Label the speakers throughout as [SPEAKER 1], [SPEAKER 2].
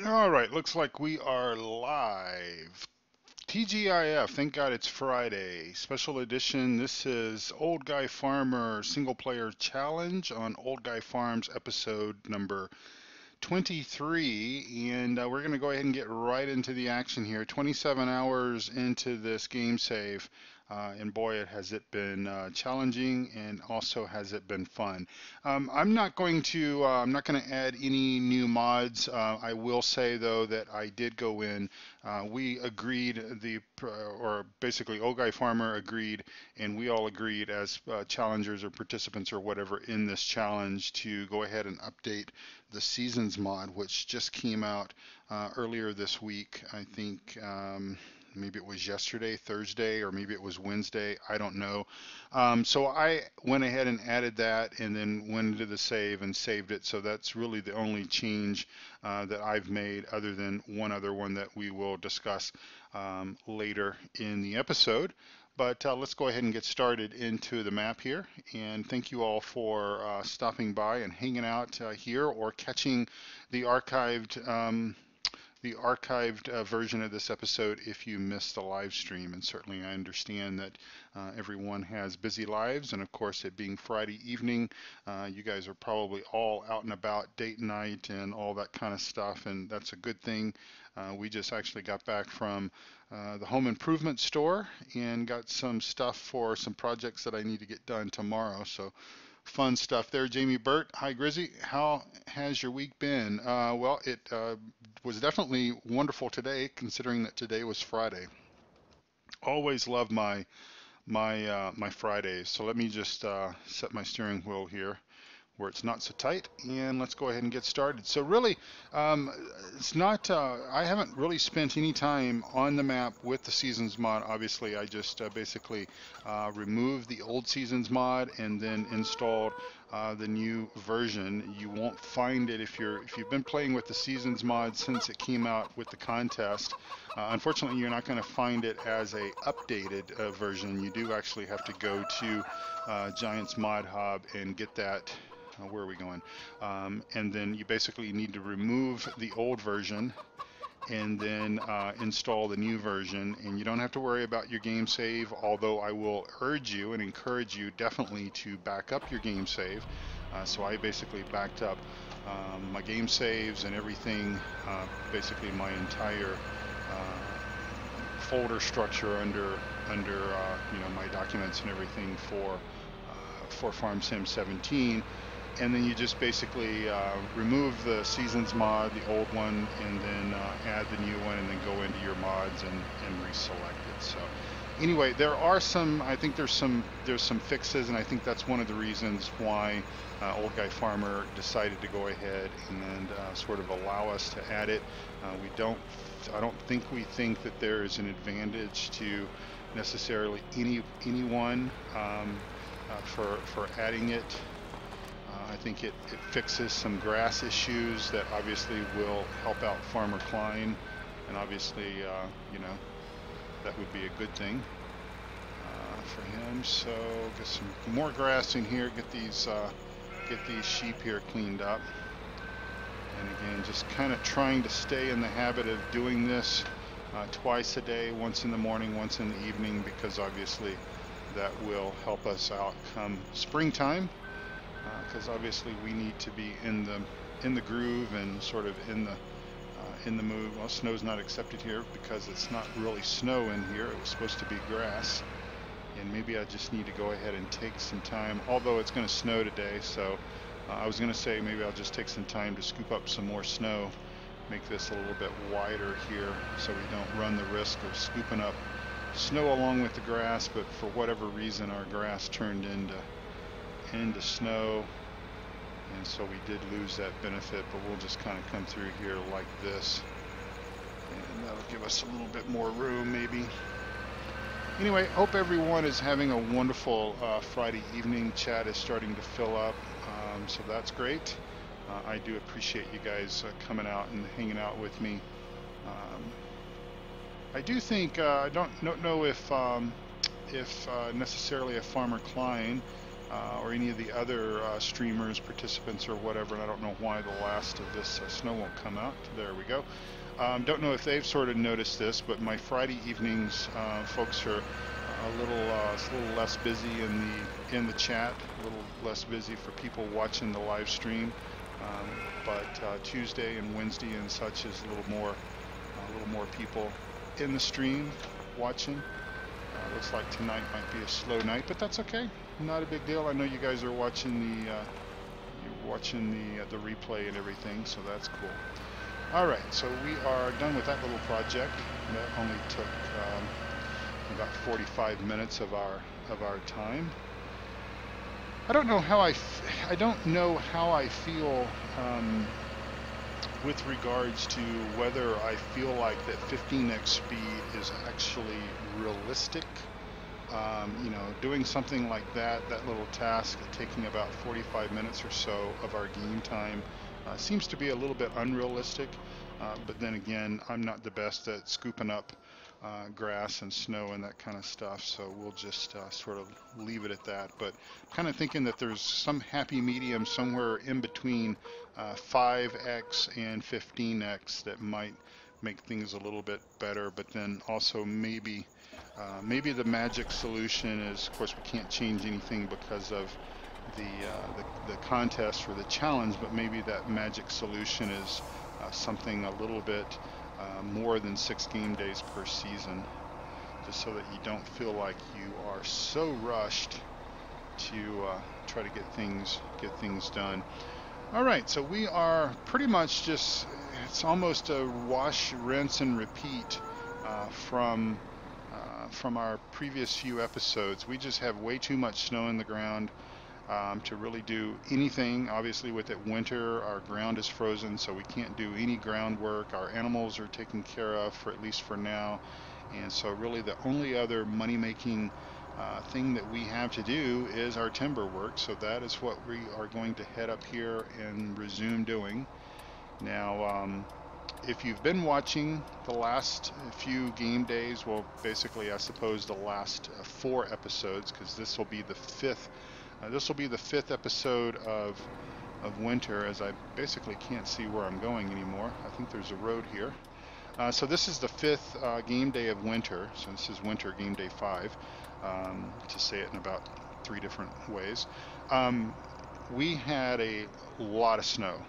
[SPEAKER 1] All right, looks like we are live. TGIF, thank God it's Friday. Special edition. This is Old Guy Farmer Single Player Challenge on Old Guy Farms episode number 23. And we're going to go ahead and get right into the action here. 27 hours into this game save. And boy, has it been challenging, and also has it been fun. I'm not going to add any new mods. I will say though that I did go in. We agreed or basically Old Guy Farmer agreed, and we all agreed as challengers or participants or whatever in this challenge to go ahead and update the Seasons mod, which just came out earlier this week. I think maybe it was yesterday, Thursday, or maybe it was Wednesday. I don't know. So I went ahead and added that and then went into the save and saved it. So that's really the only change that I've made, other than one other one that we will discuss later in the episode. But let's go ahead and get started into the map here. And thank you all for stopping by and hanging out here, or catching the archived version of this episode if you missed the live stream. And certainly I understand that everyone has busy lives, and of course, it being Friday evening, you guys are probably all out and about date night and all that kind of stuff, and that's a good thing. We just actually got back from the home improvement store and got some stuff for some projects that I need to get done tomorrow. So fun stuff there. Jamie Burt, hi Grizzy. How has your week been? Well, it was definitely wonderful today, considering that today was Friday. Always love my Fridays. So let me just set my steering wheel here where it's not so tight, and let's go ahead and get started. So really, um, it's not, I haven't really spent any time on the map with the Seasons mod. Obviously, I just basically removed the old Seasons mod and then installed the new version. You won't find it if you've been playing with the Seasons mod since it came out with the contest. Unfortunately, you're not going to find it as a updated version. You do actually have to go to Giants Mod Hub and get that. Where are we going? And then you basically need to remove the old version and then install the new version. And you don't have to worry about your game save, although I will urge you and encourage you definitely to back up your game save. So I basically backed up my game saves and everything, basically my entire folder structure under my documents and everything for Farm Sim 17. And then you just basically remove the Seasons mod, the old one, and then add the new one, and then go into your mods and reselect it. So anyway, there are some, I think there's some fixes, and I think that's one of the reasons why Old Guy Farmer decided to go ahead and sort of allow us to add it. I don't think we think that there is an advantage to necessarily anyone for adding it. I think it fixes some grass issues that obviously will help out Farmer Klein, and obviously, that would be a good thing for him. So get some more grass in here. Get these sheep here cleaned up. And again, just kind of trying to stay in the habit of doing this twice a day, once in the morning, once in the evening, because obviously that will help us out come springtime. Because obviously we need to be in the groove and sort of in the mood. Well, snow's not accepted here because it's not really snow in here. It was supposed to be grass, and maybe I just need to go ahead and take some time. Although it's going to snow today, so I was going to say maybe I'll just take some time to scoop up some more snow, make this a little bit wider here, so we don't run the risk of scooping up snow along with the grass. But for whatever reason, our grass turned into snow, and so we did lose that benefit. But we'll just kind of come through here like this, and that'll give us a little bit more room maybe. Anyway, hope everyone is having a wonderful Friday evening. Chat is starting to fill up, so that's great. I do appreciate you guys coming out and hanging out with me. I do think I don't know if necessarily a Farmer Klein or any of the other streamers, participants, or whatever. And I don't know why the last of this snow won't come out. There we go. Don't know if they've sort of noticed this, but my Friday evenings, folks are a little less busy in the chat, a little less busy for people watching the live stream. But Tuesday and Wednesday and such is a little more people in the stream watching. Looks like tonight might be a slow night, but that's okay. Not a big deal. I know you guys are watching the replay and everything, so that's cool. All right, so we are done with that little project. That only took about 45 minutes of our time. I don't know how I feel with regards to whether I feel like that 15x speed is actually realistic. You know, doing something like that little task, taking about 45 minutes or so of our game time, seems to be a little bit unrealistic. But then again, I'm not the best at scooping up grass and snow and that kind of stuff, so we'll just sort of leave it at that. But I'm kind of thinking that there's some happy medium somewhere in between 5x and 15x that might make things a little bit better. But then also maybe the magic solution is, of course, we can't change anything because of the contest or the challenge, but maybe that magic solution is something a little bit more than 6 game days per season, just so that you don't feel like you are so rushed to try to get things done. All right, so we are pretty much just, it's almost a wash, rinse, and repeat from our previous few episodes. We just have way too much snow in the ground to really do anything. Obviously, with it winter, our ground is frozen, so we can't do any groundwork. Our animals are taken care of, for at least for now. And so really the only other money-making thing that we have to do is our timber work. So that is what we are going to head up here and resume doing. Now, if you've been watching the last few game days, well, basically, I suppose the last 4 episodes, because this will be the 5th. This will be the 5th episode of winter, as I basically can't see where I'm going anymore. I think there's a road here. So this is the 5th game day of winter. So this is winter game day 5, to say it in about 3 different ways. We had a lot of snow.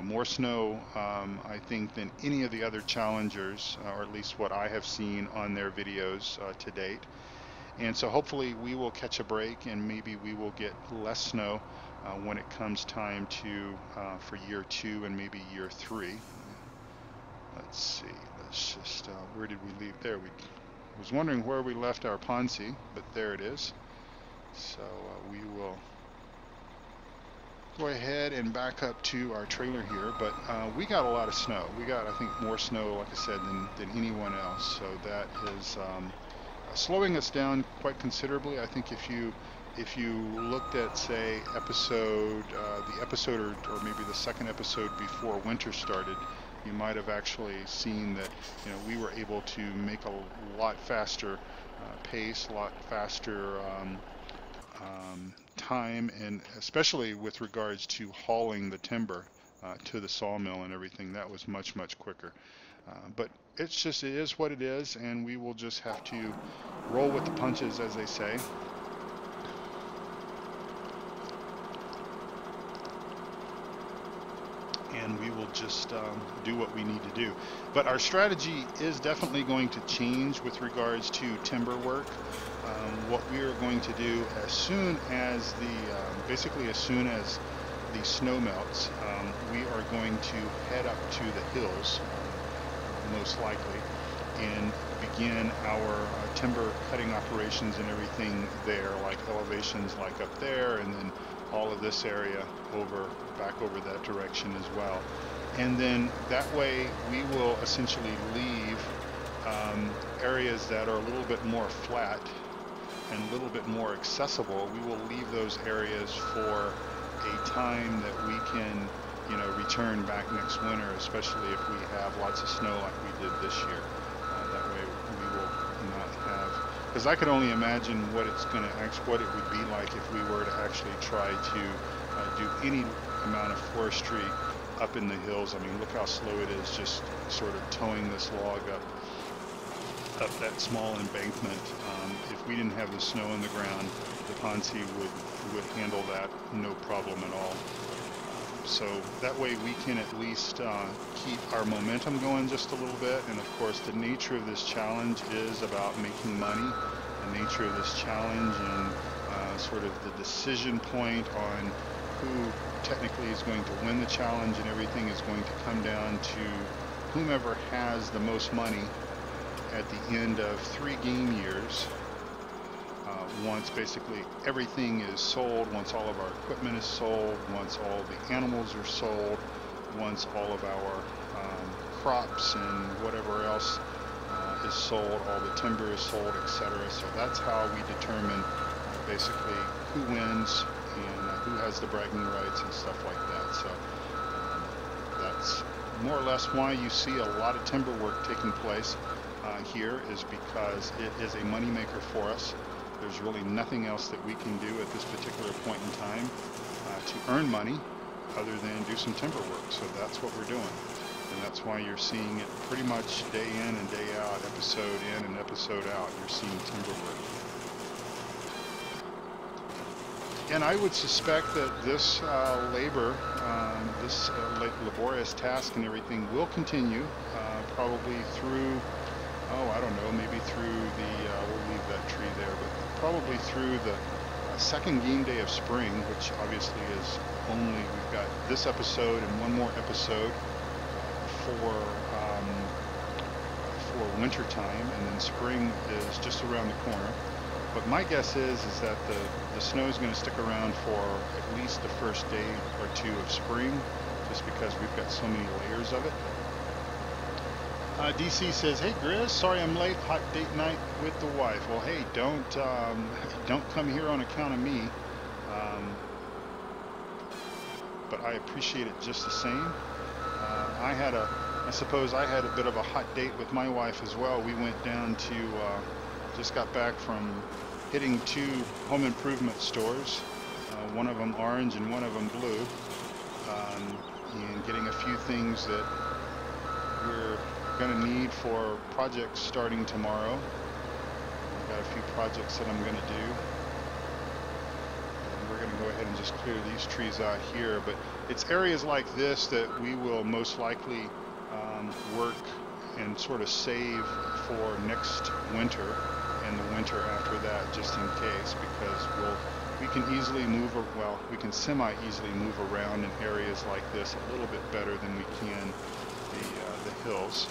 [SPEAKER 1] More snow, I think, than any of the other challengers, or at least what I have seen on their videos to date. And so hopefully we will catch a break, and maybe we will get less snow when it comes time to for year 2 and maybe year 3. Let's see. Let's just where did we leave? There. We was wondering where we left our Ponzi, but there it is. So we will go ahead and back up to our trailer here. But we got a lot of snow. We got, I think, more snow, like I said, than anyone else. So that is slowing us down quite considerably. I think if you looked at, say, the episode or maybe the second episode before winter started, you might have actually seen that, you know, we were able to make a lot faster pace, a lot faster time, and especially with regards to hauling the timber to the sawmill and everything. That was much quicker. But it is what it is, and we will just have to roll with the punches, as they say. And we will just do what we need to do. But our strategy is definitely going to change with regards to timber work. What we are going to do as soon as basically as soon as the snow melts, we are going to head up to the hills, most likely, and begin our timber cutting operations and everything there, like elevations like up there, and then all of this area back over that direction as well. And then that way we will essentially leave areas that are a little bit more flat and a little bit more accessible. We will leave those areas for a time that we can, you know, return back next winter, especially if we have lots of snow like we did this year. That way we will not have, because I could only imagine what what it would be like if we were to actually try to do any amount of forestry up in the hills. I mean, look how slow it is just sort of towing this log up that small embankment. If we didn't have the snow in the ground, the Ponzi would handle that no problem at all. So that way we can at least keep our momentum going just a little bit. And of course, the nature of this challenge is about making money. The nature of this challenge and sort of the decision point on who technically is going to win the challenge and everything is going to come down to whomever has the most money at the end of 3 game years. Once basically everything is sold, once all of our equipment is sold, once all the animals are sold, once all of our crops and whatever else is sold, all the timber is sold, etc. So that's how we determine basically who wins and who has the bragging rights and stuff like that. So that's more or less why you see a lot of timber work taking place here, is because it is a moneymaker for us. There's really nothing else that we can do at this particular point in time to earn money other than do some timber work. So that's what we're doing. And that's why you're seeing it pretty much day in and day out, episode in and episode out. You're seeing timber work. And I would suspect that this labor, this laborious task and everything will continue probably through, I don't know, maybe through the, we'll leave that tree there, but probably through the second game day of spring, which obviously is only, we've got this episode and one more episode for winter time, and then spring is just around the corner. But my guess is that the snow is going to stick around for at least the first day or two of spring, just because we've got so many layers of it. DC says, "Hey Grizz, sorry I'm late. Hot date night with the wife." Well, hey, don't come here on account of me. But I appreciate it just the same. I suppose I had a bit of a hot date with my wife as well. We went down to, just got back from hitting 2 home improvement stores, one of them orange and one of them blue, and getting a few things that we're going to need for projects starting tomorrow. I've got a few projects that I'm going to do. And we're going to go ahead and just clear these trees out here. But it's areas like this that we will most likely work and sort of save for next winter and the winter after that, just in case, because we can easily move, well, we can semi-easily move around in areas like this a little bit better than we can the hills.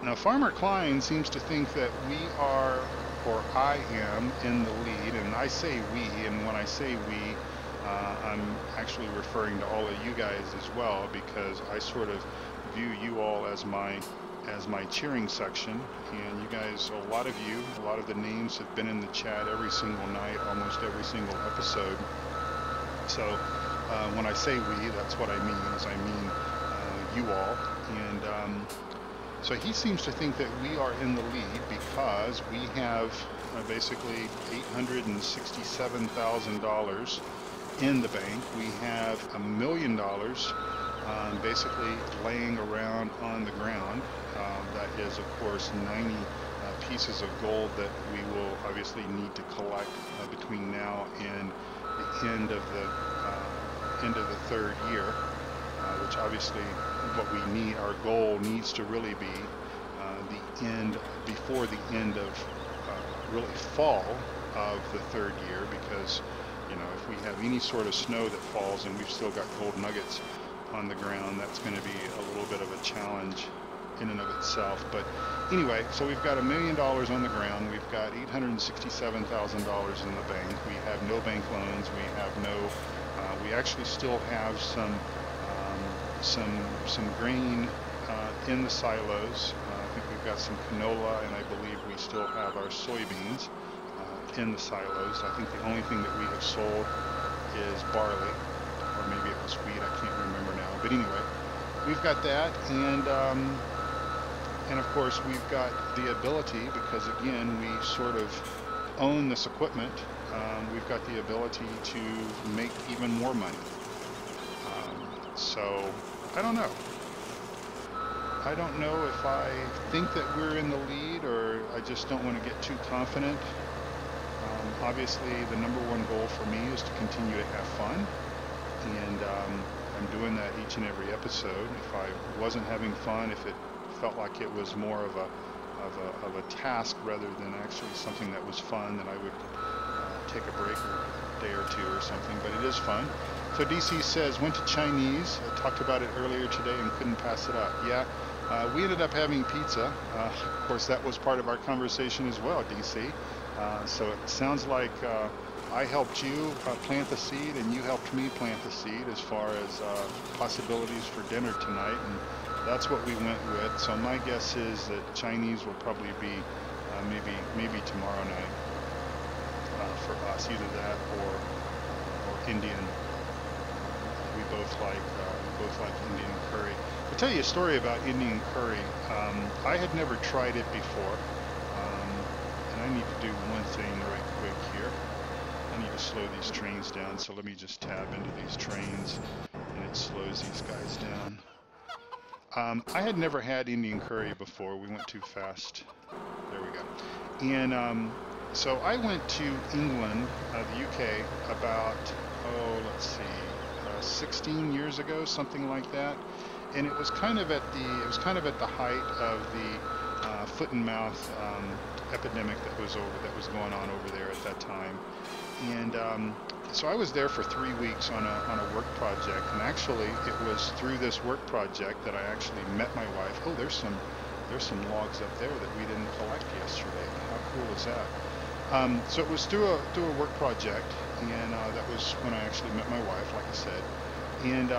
[SPEAKER 1] Now, Farmer Klein seems to think that we are, or I am, in the lead, and I say we, and when I say we, I'm actually referring to all of you guys as well, because I sort of view you all as my cheering section, and you guys, a lot of the names have been in the chat every single night, almost every single episode. So when I say we, that's what I mean, is I mean you all. And so he seems to think that we are in the lead because we have basically $867,000 in the bank. We have $1 million basically laying around on the ground. That is, of course, 90 pieces of gold that we will obviously need to collect between now and the end of the third year, which obviously what we need, our goal needs to really be before the end of really fall of the third year, because if we have any sort of snow that falls and we've still got gold nuggets on the ground, that's going to be a little bit of a challenge in and of itself. But anyway, so we've got $1 million on the ground. We've got $867,000 in the bank. We have no bank loans. We have no. We actually still have some grain in the silos. I think we've got some canola, and I believe we still have our soybeans in the silos. I think the only thing that we have sold is barley, or maybe it was wheat. I can't remember now. But anyway. we've got that, and of course we've got the ability, because again we sort of own this equipment. We've got the ability to make even more money. So I don't know. I don't know if I think that we're in the lead, or I just don't want to get too confident. Obviously, the #1 goal for me is to continue to have fun, and I'm doing that each and every episode. If I wasn't having fun, if it felt like it was more of a task rather than actually something that was fun, then I would take a break a day or two or something. But it is fun. So DC says, went to Chinese. I talked about it earlier today and couldn't pass it up. Yeah, we ended up having pizza. Of course, that was part of our conversation as well, DC. So it sounds like I helped you plant the seed, and you helped me plant the seed as far as possibilities for dinner tonight, and that's what we went with. So my guess is that Chinese will probably be maybe tomorrow night for us, either that or Indian. We both like Indian curry. I'll tell you a story about Indian curry. I had never tried it before, and I need to do one thing right quick here. I need to slow these trains down, so let me just tab into these trains, and it slows these guys down. I had never had Indian curry before. We went too fast. There we go. And so I went to England, the UK, about, let's see, 16 years ago, something like that. And it was kind of at the height of the foot and mouth epidemic that was going on over there at that time. And so I was there for 3 weeks on a work project, and actually it was through this work project that I actually met my wife. Oh, there's some logs up there that we didn't collect yesterday. How cool is that? So it was through a work project, and that was when I actually met my wife, like I said. And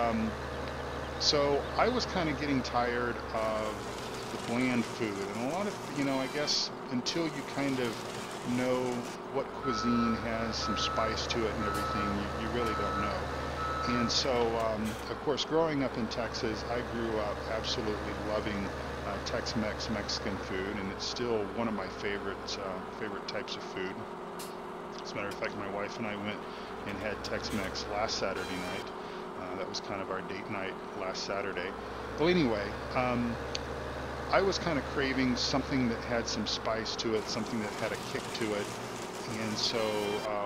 [SPEAKER 1] so I was kind of getting tired of the bland food, and a lot of, I guess until you kind of know what cuisine has some spice to it and everything, you really don't know. And so, of course, growing up in Texas, I grew up absolutely loving Tex-Mex Mexican food, and it's still one of my favorite types of food. As a matter of fact, my wife and I went and had Tex-Mex last Saturday night. That was kind of our date night last Saturday. Well, anyway, I was kind of craving something that had some spice to it, something that had a kick to it. And so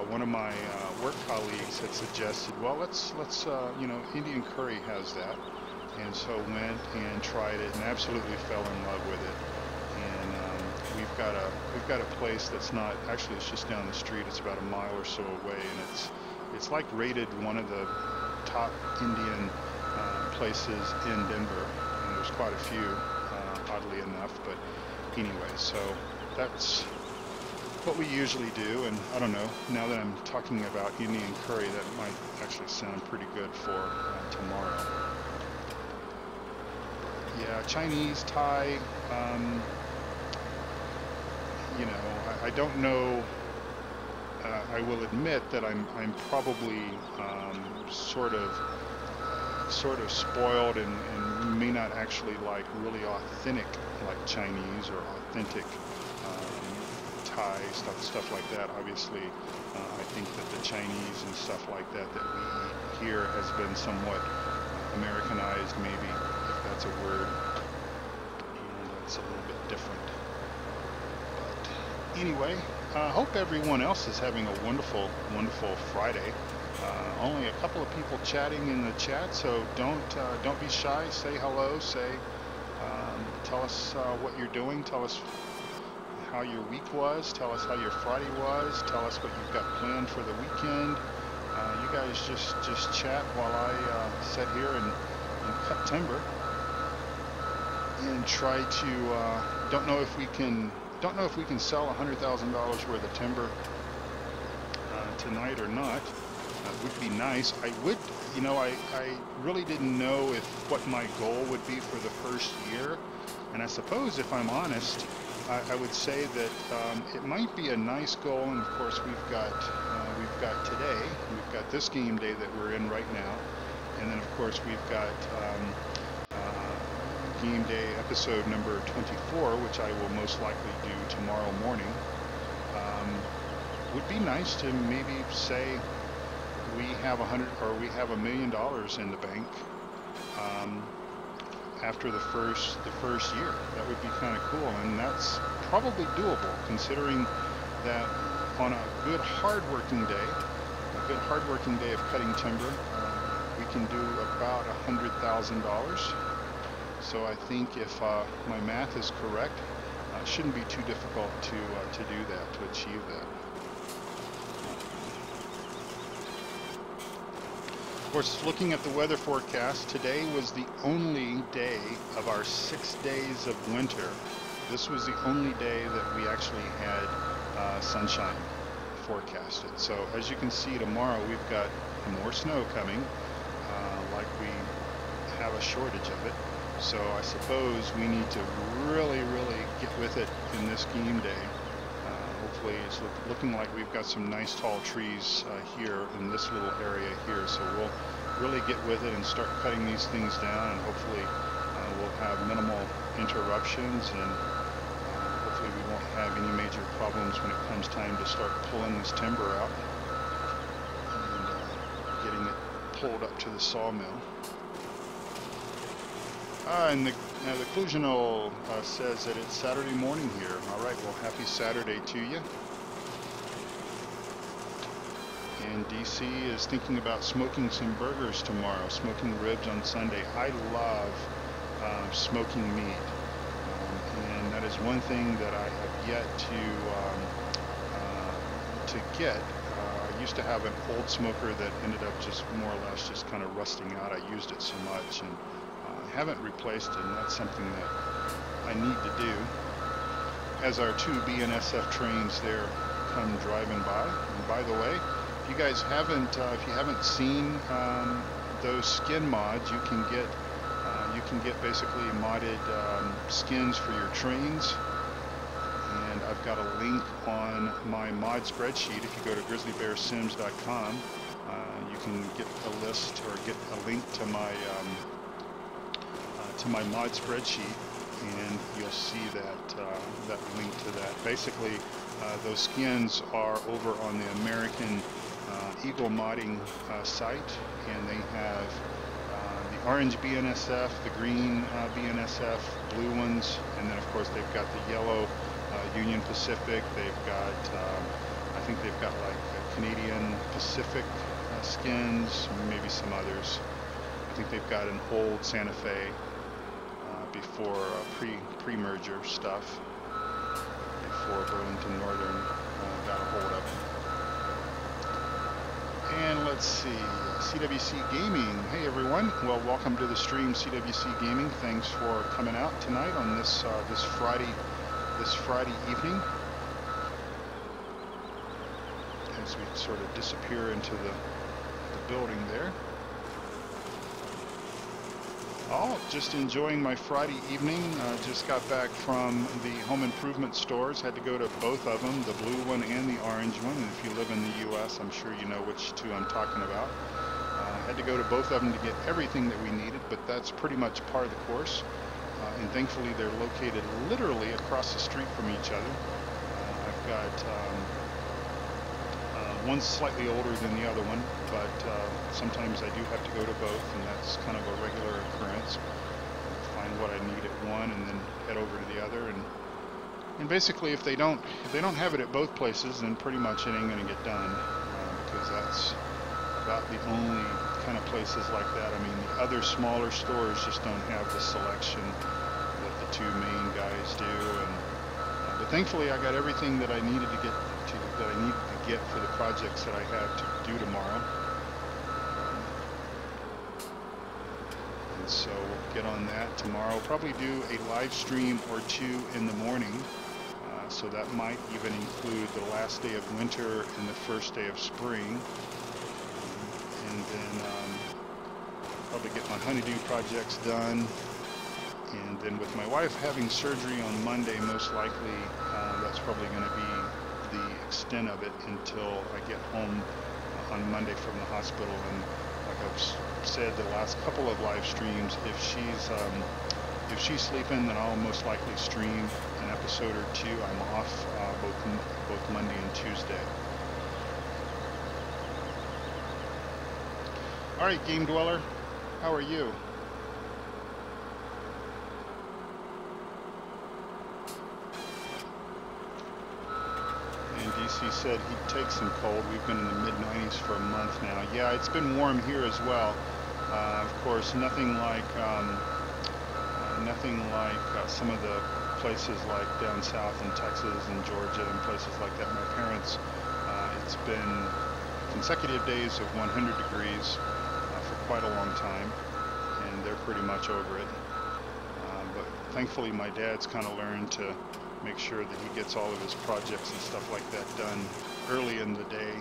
[SPEAKER 1] one of my work colleagues had suggested, well, let's Indian curry has that. And so went and tried it and absolutely fell in love with it. And we've got a place that's not, actually it's just down the street. It's about a mile or so away, and it's like rated one of the top Indian places in Denver, and there's quite a few, oddly enough. But anyway, so that's what we usually do. And I don't know, now that I'm talking about Indian curry, that might actually sound pretty good for tomorrow. Yeah, Chinese, Thai, I don't know. I will admit that I'm probably sort of spoiled and may not actually like really authentic like Chinese or authentic Thai stuff like that. Obviously, I think that the Chinese and stuff like that we eat here has been somewhat Americanized, maybe, if that's a word. It's a little bit different. But anyway, I hope everyone else is having a wonderful, wonderful Friday. Only a couple of people chatting in the chat, so don't be shy. Say hello. Tell us what you're doing. Tell us how your week was. Tell us how your Friday was. Tell us what you've got planned for the weekend. You guys just chat while I sit here and cut timber and try to. Don't know if we can sell $100,000 worth of timber tonight or not. Would be nice. I would, I really didn't know what my goal would be for the first year, and I suppose if I'm honest, I would say that it might be a nice goal. And of course, we've got today, we've got this game day that we're in right now, and then of course we've got game day episode number 24, which I will most likely do tomorrow morning. Would be nice to maybe say we have $1 million in the bank after the first year. That would be kind of cool, and that's probably doable considering that on a good hard-working day of cutting timber, we can do about $100,000. So I think if my math is correct, it shouldn't be too difficult to do that, to achieve that. Of course, looking at the weather forecast, today was the only day of our 6 days of winter. This was the only day that we actually had sunshine forecasted. So as you can see, tomorrow we've got more snow coming, like we have a shortage of it. So I suppose we need to really get with it in this game day. Hopefully it's looking like we've got some nice tall trees here in this little area here, so we'll really get with it and start cutting these things down, and hopefully we'll have minimal interruptions, and hopefully we won't have any major problems when it comes time to start pulling this timber out and getting it pulled up to the sawmill. And the Clusional says that it's Saturday morning here. All right, well, happy Saturday to you. And DC is thinking about smoking some burgers tomorrow, smoking ribs on Sunday. I love smoking meat, and that is one thing that I have yet to get. I used to have an old smoker that ended up just more or less just kind of rusting out. I used it so much, and haven't replaced it, and that's something that I need to do. As our 2 BNSF trains there come driving by. And by the way, if you guys haven't, if you haven't seen those skin mods, you can get basically modded skins for your trains. And I've got a link on my mod spreadsheet. If you go to grizzlybearsims.com, you can get a list or get a link to my mod spreadsheet, and you'll see that that link to that. Basically, those skins are over on the American Eagle modding site, and they have the orange BNSF, the green BNSF, blue ones, and then of course they've got the yellow Union Pacific. They've got, I think they've got like Canadian Pacific skins, maybe some others. I think they've got an old Santa Fe before pre-merger stuff, before Burlington Northern got a hold of it. And let's see, CWC Gaming. Hey everyone, well, welcome to the stream, CWC Gaming. Thanks for coming out tonight on this this Friday evening, as we sort of disappear into the building there. Oh, just enjoying my Friday evening. Just got back from the home improvement stores. Had to go to both of them, the blue one and the orange one. And if you live in the U.S., I'm sure you know which two I'm talking about. Had to go to both of them to get everything that we needed, but that's pretty much part of the course. And thankfully, they're located literally across the street from each other. I've got one's slightly older than the other one, but sometimes I do have to go to both, and that's kind of a regular occurrence. Find what I need at one and then head over to the other, and basically if they don't have it at both places, then pretty much it ain't gonna get done, because that's about the only kind of places like that. I mean, the other smaller stores just don't have the selection that the two main guys do, and but thankfully I got everything that I needed to get for the projects that I had to do tomorrow. And so we'll get on that tomorrow. Probably do a live stream or two in the morning. So that might even include the last day of winter and the first day of spring. And then probably get my honeydew projects done. And then with my wife having surgery on Monday, most likely that's probably going to be the extent of it until I get home on Monday from the hospital. And like I've said the last couple of live streams, if if she's sleeping, then I'll most likely stream an episode or two. I'm off both Monday and Tuesday. All right, Game Dweller, how are you? And DC said he'd take some cold. We've been in the mid-90s for a month now. Yeah, it's been warm here as well. Of course, nothing like some of the places like down south in Texas and Georgia and places like that. My parents, it's been consecutive days of 100 degrees for quite a long time, and they're pretty much over it. But thankfully, my dad's kind of learned to make sure that he gets all of his projects and stuff like that done early in the day,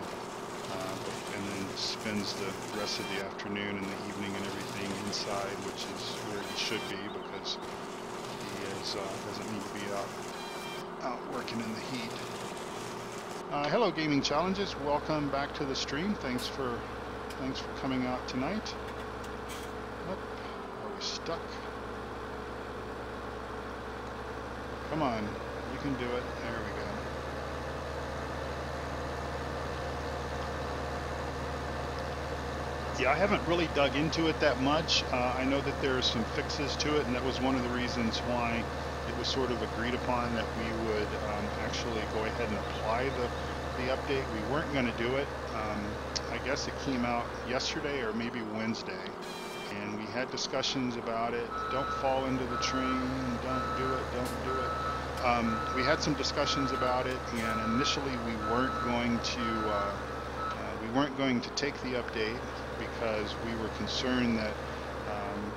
[SPEAKER 1] and then spends the rest of the afternoon and the evening and everything inside, which is where he should be, because he doesn't need to be out working in the heat. Hello, Gaming Challenges. Welcome back to the stream. Thanks for coming out tonight. Oh, are we stuck? Come on, you can do it. There we go. Yeah, I haven't really dug into it that much. I know that there are some fixes to it, and that was one of the reasons why it was sort of agreed upon that we would actually go ahead and apply the update. We weren't going to do it. I guess it came out yesterday or maybe Wednesday, and we had discussions about it. Don't fall into the train. Don't do it. Don't do it. We had some discussions about it, and initially we weren't going to take the update because we were concerned that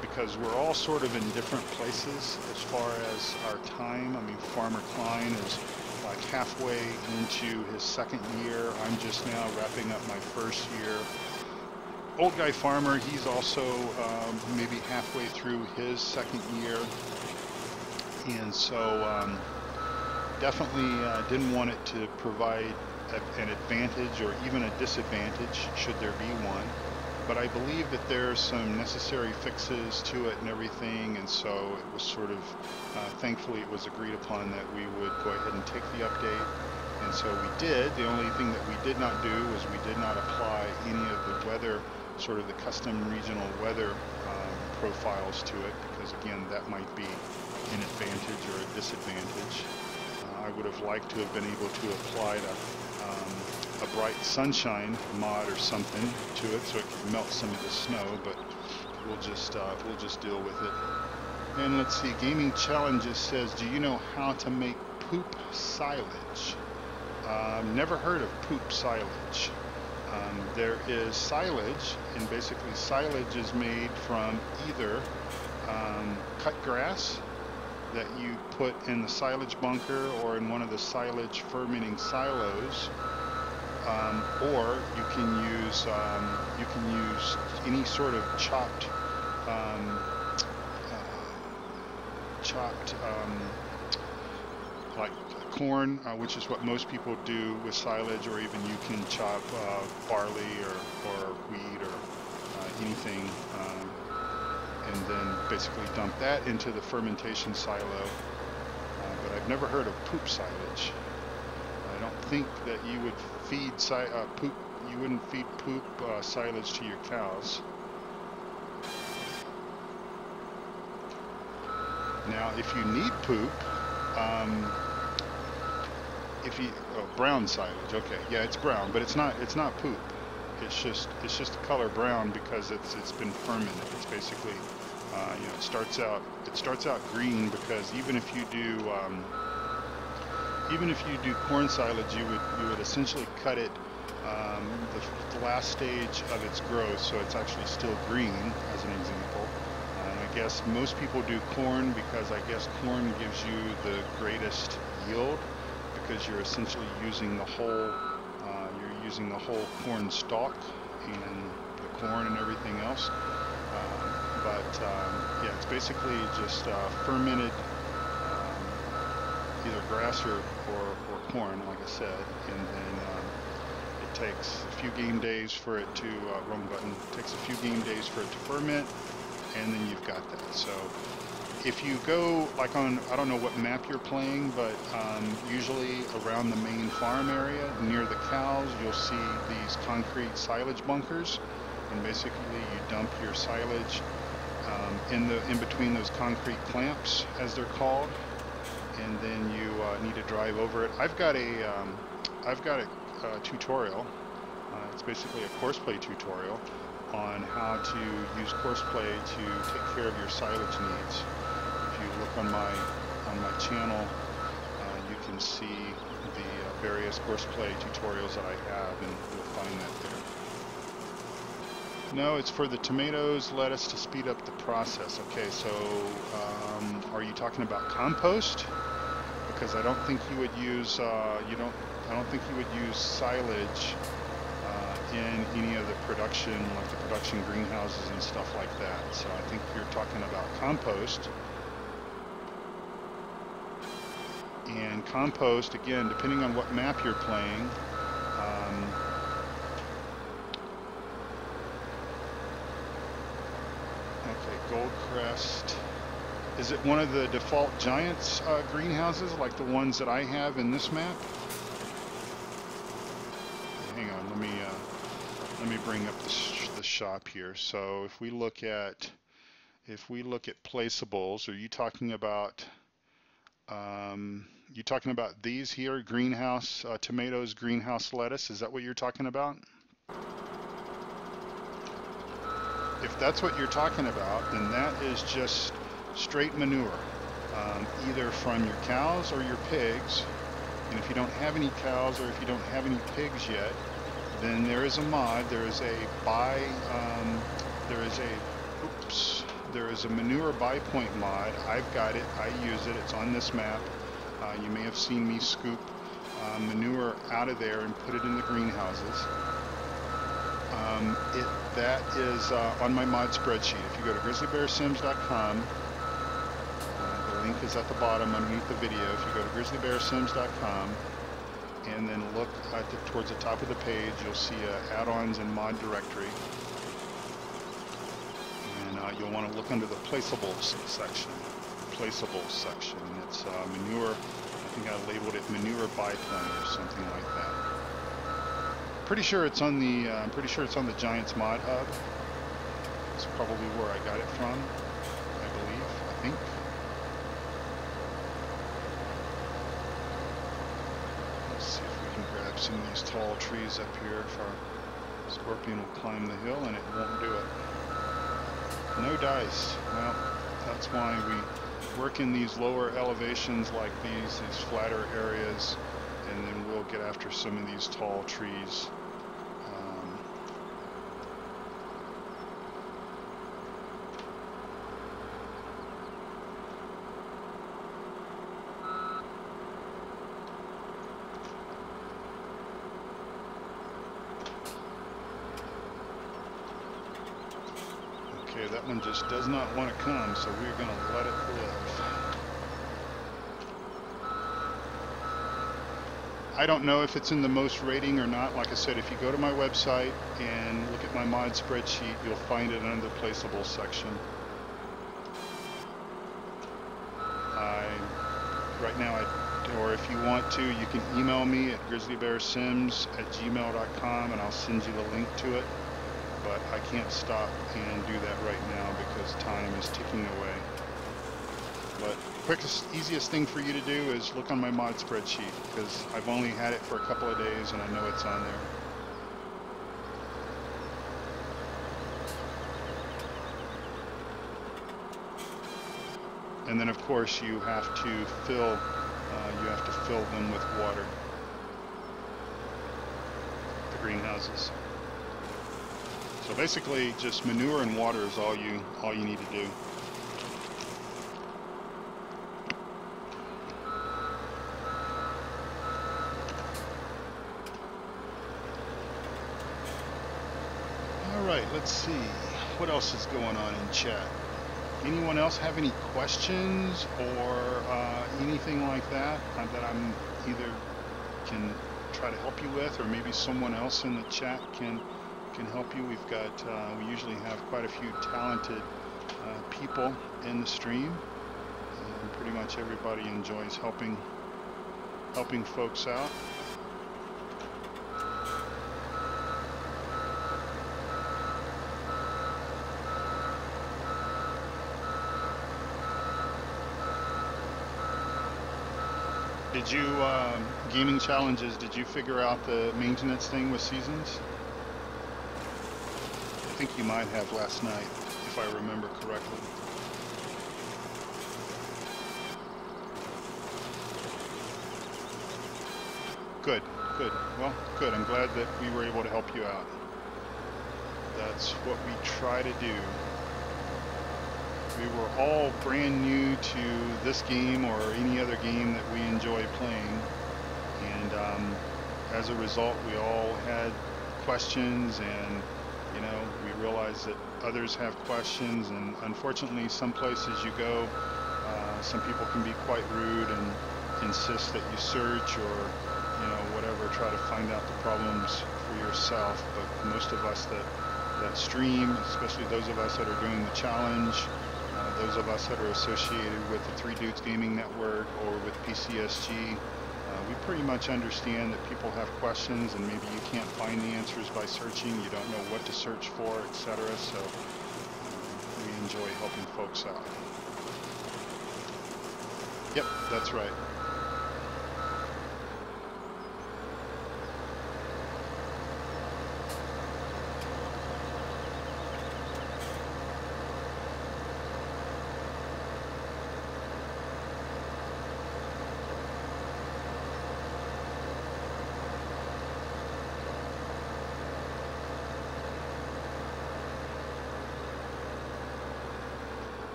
[SPEAKER 1] because we're all sort of in different places as far as our time. I mean, Farmer Klein is like halfway into his second year. I'm just now wrapping up my first year. Old Guy Farmer, he's also maybe halfway through his second year. And so definitely didn't want it to provide an advantage or even a disadvantage should there be one. But I believe that there's some necessary fixes to it and everything, and so it was sort of, thankfully it was agreed upon that we would go ahead and take the update, and so we did. The only thing that we did not do was we did not apply any of the weather, sort of the custom regional weather profiles to it, because again, that might be an advantage or a disadvantage. I would have liked to have been able to apply a bright sunshine mod or something to it so it could melt some of the snow, but we'll just deal with it. And let's see, Gaming Challenges says, do you know how to make poop silage? Never heard of poop silage. There is silage, and basically silage is made from either cut grass that you put in the silage bunker or in one of the silage fermenting silos, or you can use any sort of chopped like corn, which is what most people do with silage, or even you can chop barley or wheat or anything, and then basically dump that into the fermentation silo. But I've never heard of poop silage. I don't think that you would feed poop. You wouldn't feed poop silage to your cows. Now, if you need poop, brown silage. Okay, yeah, it's brown, but it's not poop. It's just the color brown because it's been fermented. It's basically it starts out green, because even if you do corn silage, you would essentially cut it the last stage of its growth, so it's actually still green, as an example. And I guess most people do corn because I guess corn gives you the greatest yield, because you're essentially using the whole corn stalk and the corn and everything else. Yeah, it's basically just fermented either grass or corn, like I said, and then it takes a few game days for it to It takes a few game days for it to ferment, and then you've got that. So if you go like on, I don't know what map you're playing, but usually around the main farm area near the cows, you'll see these concrete silage bunkers, and basically you dump your silage in between those concrete clamps, as they're called, and then you need to drive over it. I've got a tutorial. It's basically a courseplay tutorial on how to use courseplay to take care of your silage needs. If you look on my channel, you can see the various courseplay tutorials that I have, and you'll find that there. No, it's for the tomatoes, lettuce to speed up the process. Okay, so are you talking about compost? Because I don't think you would use I don't think you would use silage in any of the production, like the production greenhouses and stuff like that. So I think you're talking about compost. And compost, again, depending on what map you're playing, okay, Goldcrest. Is it one of the default Giants greenhouses, like the ones that I have in this map? Hang on, let me bring up the shop here. So if we look at placeables, are you talking about these here, greenhouse tomatoes, greenhouse lettuce? Is that what you're talking about? If that's what you're talking about, then that is just straight manure, either from your cows or your pigs. And if you don't have any cows or if you don't have any pigs yet, then there is a mod. There is a manure buy point mod. I've got it. I use it. It's on this map. You may have seen me scoop manure out of there and put it in the greenhouses. That is on my mod spreadsheet. If you go to grizzlybearsims.com, the link is at the bottom underneath the video. If you go to grizzlybearsims.com and then look towards the top of the page, you'll see add-ons and mod directory. And you'll want to look under the placeables section. It's manure. I think I labeled it manure buy point or something like that. Pretty sure it's on the. I'm pretty sure it's on the Giants mod hub. It's probably where I got it from. I think. Let's see if we can grab some of these tall trees up here. If our scorpion will climb the hill, and it won't do it. No dice. Well, that's why we work in these lower elevations like these flatter areas, and then we'll get after some of these tall trees. Okay, that one just does not want to come, so we're going to let it live. I don't know if it's in the most rating or not. Like I said, if you go to my website and look at my mod spreadsheet, you'll find it under the placeable section. Right now, or if you want to, you can email me at grizzlybearsims@gmail.com and I'll send you the link to it. But I can't stop and do that right now because time is ticking away. But quickest, easiest thing for you to do is look on my mod spreadsheet, because I've only had it for a couple of days and I know it's on there. And then of course you have to fill them with water, the greenhouses. So basically just manure and water is all you need to do. Alright, let's see. What else is going on in chat? Anyone else have any questions or anything like that that I'm either can try to help you with, or maybe someone else in the chat can help you? We've got we usually have quite a few talented people in the stream, and pretty much everybody enjoys helping folks out. Did you, gaming challenges, did you figure out the maintenance thing with seasons? I think you might have last night, if I remember correctly. Good, good. Well, good. I'm glad that we were able to help you out. That's what we try to do. We were all brand new to this game or any other game that we enjoy playing, and as a result we all had questions, and you know, we realized that others have questions, and unfortunately some places you go, some people can be quite rude and insist that you search or, you know, whatever, try to find out the problems for yourself. But most of us that stream, especially those of us that are doing the challenge, those of us that are associated with the Three Dudes Gaming Network or with PCSG, we pretty much understand that people have questions, and maybe you can't find the answers by searching, you don't know what to search for, etc. So we enjoy helping folks out. Yep, that's right.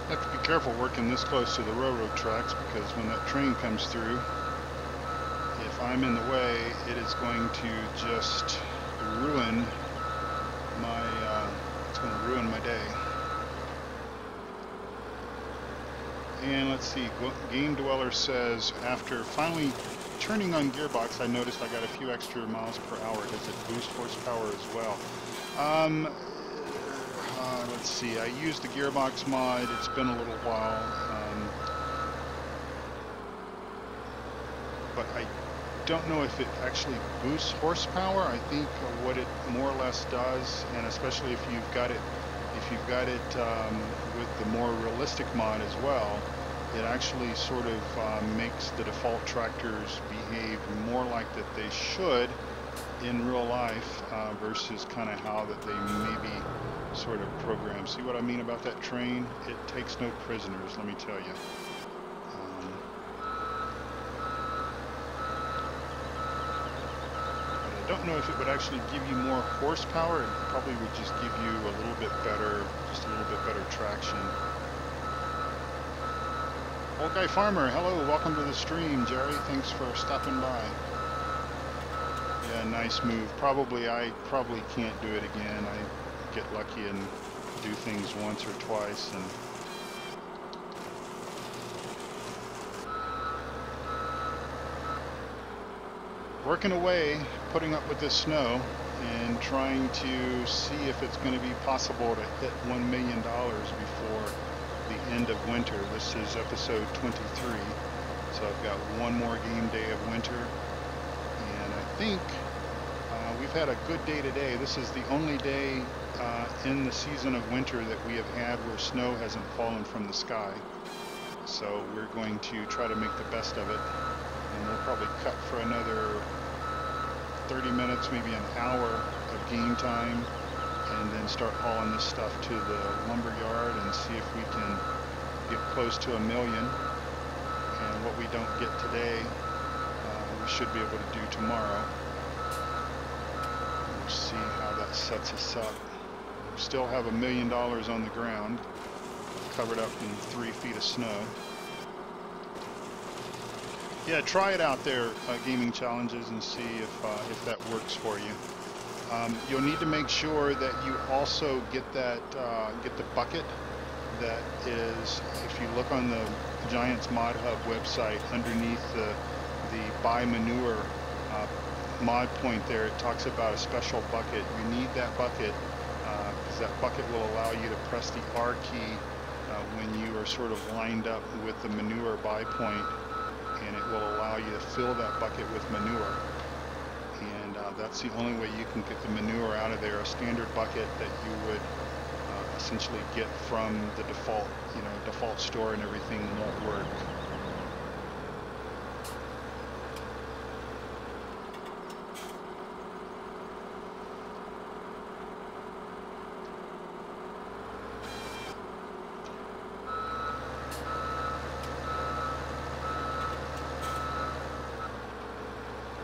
[SPEAKER 1] Have to be careful working this close to the railroad tracks, because when that train comes through, if I'm in the way, it is going to just ruin my, it's going to ruin my day. And let's see, Game Dweller says, after finally turning on gearbox, I noticed I got a few extra miles per hour. Does it boost horsepower as well? Let's see, I used the gearbox mod, it's been a little while, but I don't know if it actually boosts horsepower. I think what it more or less does, and especially if you've got it with the more realistic mod as well, it actually sort of makes the default tractors behave more like that they should in real life, versus kind of how that they may be sort of programmed. See what I mean about that train? It takes no prisoners, let me tell you. But I don't know if it would actually give you more horsepower. It probably would just give you a little bit better, just a little bit better traction. Old Guy Farmer, hello, welcome to the stream, Jerry. Thanks for stopping by. Yeah, nice move. I probably can't do it again. I get lucky and do things once or twice, and working away, putting up with this snow, and trying to see if it's going to be possible to hit $1 million before the end of winter. This is episode 23, so I've got one more game day of winter, and I think we've had a good day today. This is the only day in the season of winter that we have had where snow hasn't fallen from the sky. So we're going to try to make the best of it, and we'll probably cut for another 30 minutes, maybe an hour of game time, and then start hauling this stuff to the lumber yard and see if we can get close to $1 million. And what we don't get today, we should be able to do tomorrow. we'll see how that sets us up. We still have $1 million on the ground, covered up in 3 feet of snow. Yeah, try it out there, Gaming Challenges, and see if that works for you. You'll need to make sure that you also get that get the bucket that is, if you look on the Giants Mod Hub website, underneath the buy manure mod point there, it talks about a special bucket. You need that bucket because that bucket will allow you to press the R key when you are sort of lined up with the manure buy point, and it will allow you to fill that bucket with manure. And that's the only way you can get the manure out of there. A standard bucket that you would essentially get from the default store and everything won't work.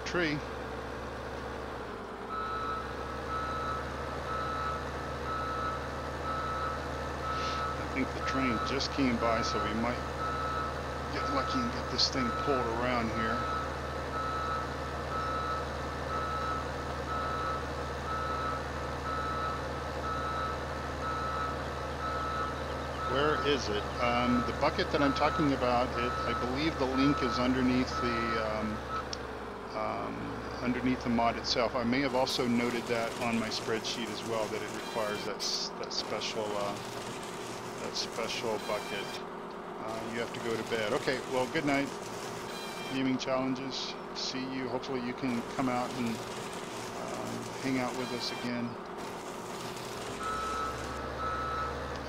[SPEAKER 1] Tree. I think the train just came by, so we might get lucky and get this thing pulled around here. Where is it? The bucket that I'm talking about, I believe the link is underneath the mod itself. I may have also noted that on my spreadsheet as well, that it requires that special bucket. You have to go to bed. Okay, well, good night, Gaming Challenges. See you. Hopefully you can come out and hang out with us again.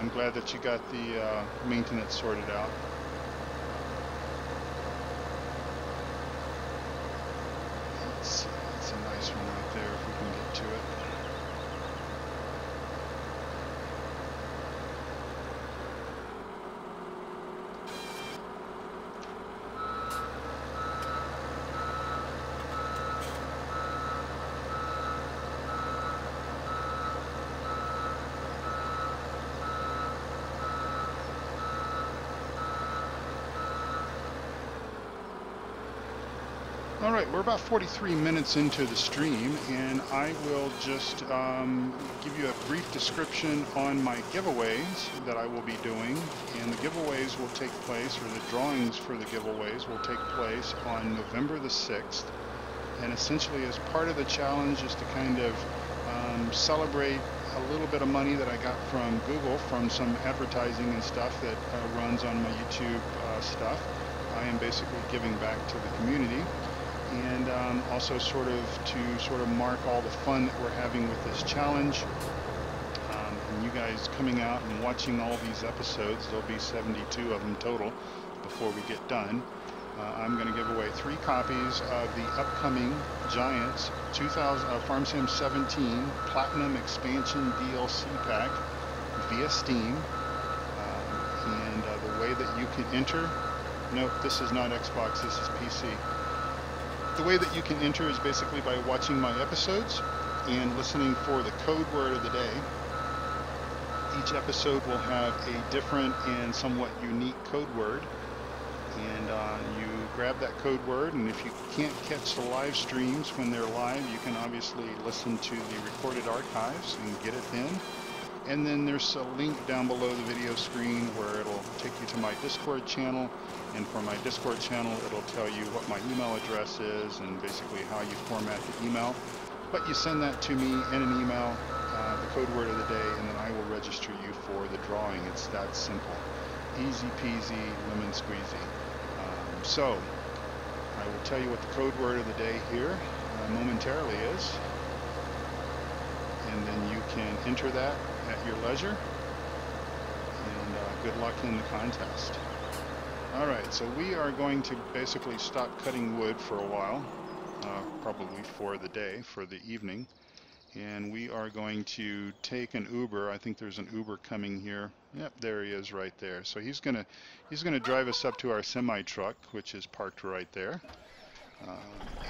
[SPEAKER 1] I'm glad that you got the maintenance sorted out. That's a nice one right there if we can get to it. All right, we're about 43 minutes into the stream, and I will just give you a brief description on my giveaways that I will be doing. And the giveaways will take place, or the drawings for the giveaways will take place on November the 6th. And essentially, as part of the challenge, is to kind of celebrate a little bit of money that I got from Google from some advertising and stuff that runs on my YouTube stuff. I am basically giving back to the community. And also sort of mark all the fun that we're having with this challenge. And you guys coming out and watching all these episodes, there'll be 72 of them total before we get done. I'm going to give away 3 copies of the upcoming Giants 2000 Farm Sim 17 Platinum Expansion DLC Pack via Steam. And the way that you can enter, nope, this is not Xbox, this is PC. The way that you can enter is basically by watching my episodes and listening for the code word of the day. Each episode will have a different and somewhat unique code word, and you grab that code word, and if you can't catch the live streams when they're live, you can obviously listen to the recorded archives and get it then. And then there's a link down below the video screen where it'll take you to my Discord channel. And for my Discord channel, it'll tell you what my email address is and basically how you format the email. But you send that to me in an email, the code word of the day, and then I will register you for the drawing. It's that simple. Easy peasy, lemon squeezy. So, I will tell you what the code word of the day here momentarily is. And then you can enter that at your leisure. And good luck in the contest. Alright, so we are going to basically stop cutting wood for a while, probably for the day, for the evening, and we are going to take an Uber. I think there's an Uber coming here. Yep, there he is right there. So he's gonna drive us up to our semi-truck, which is parked right there,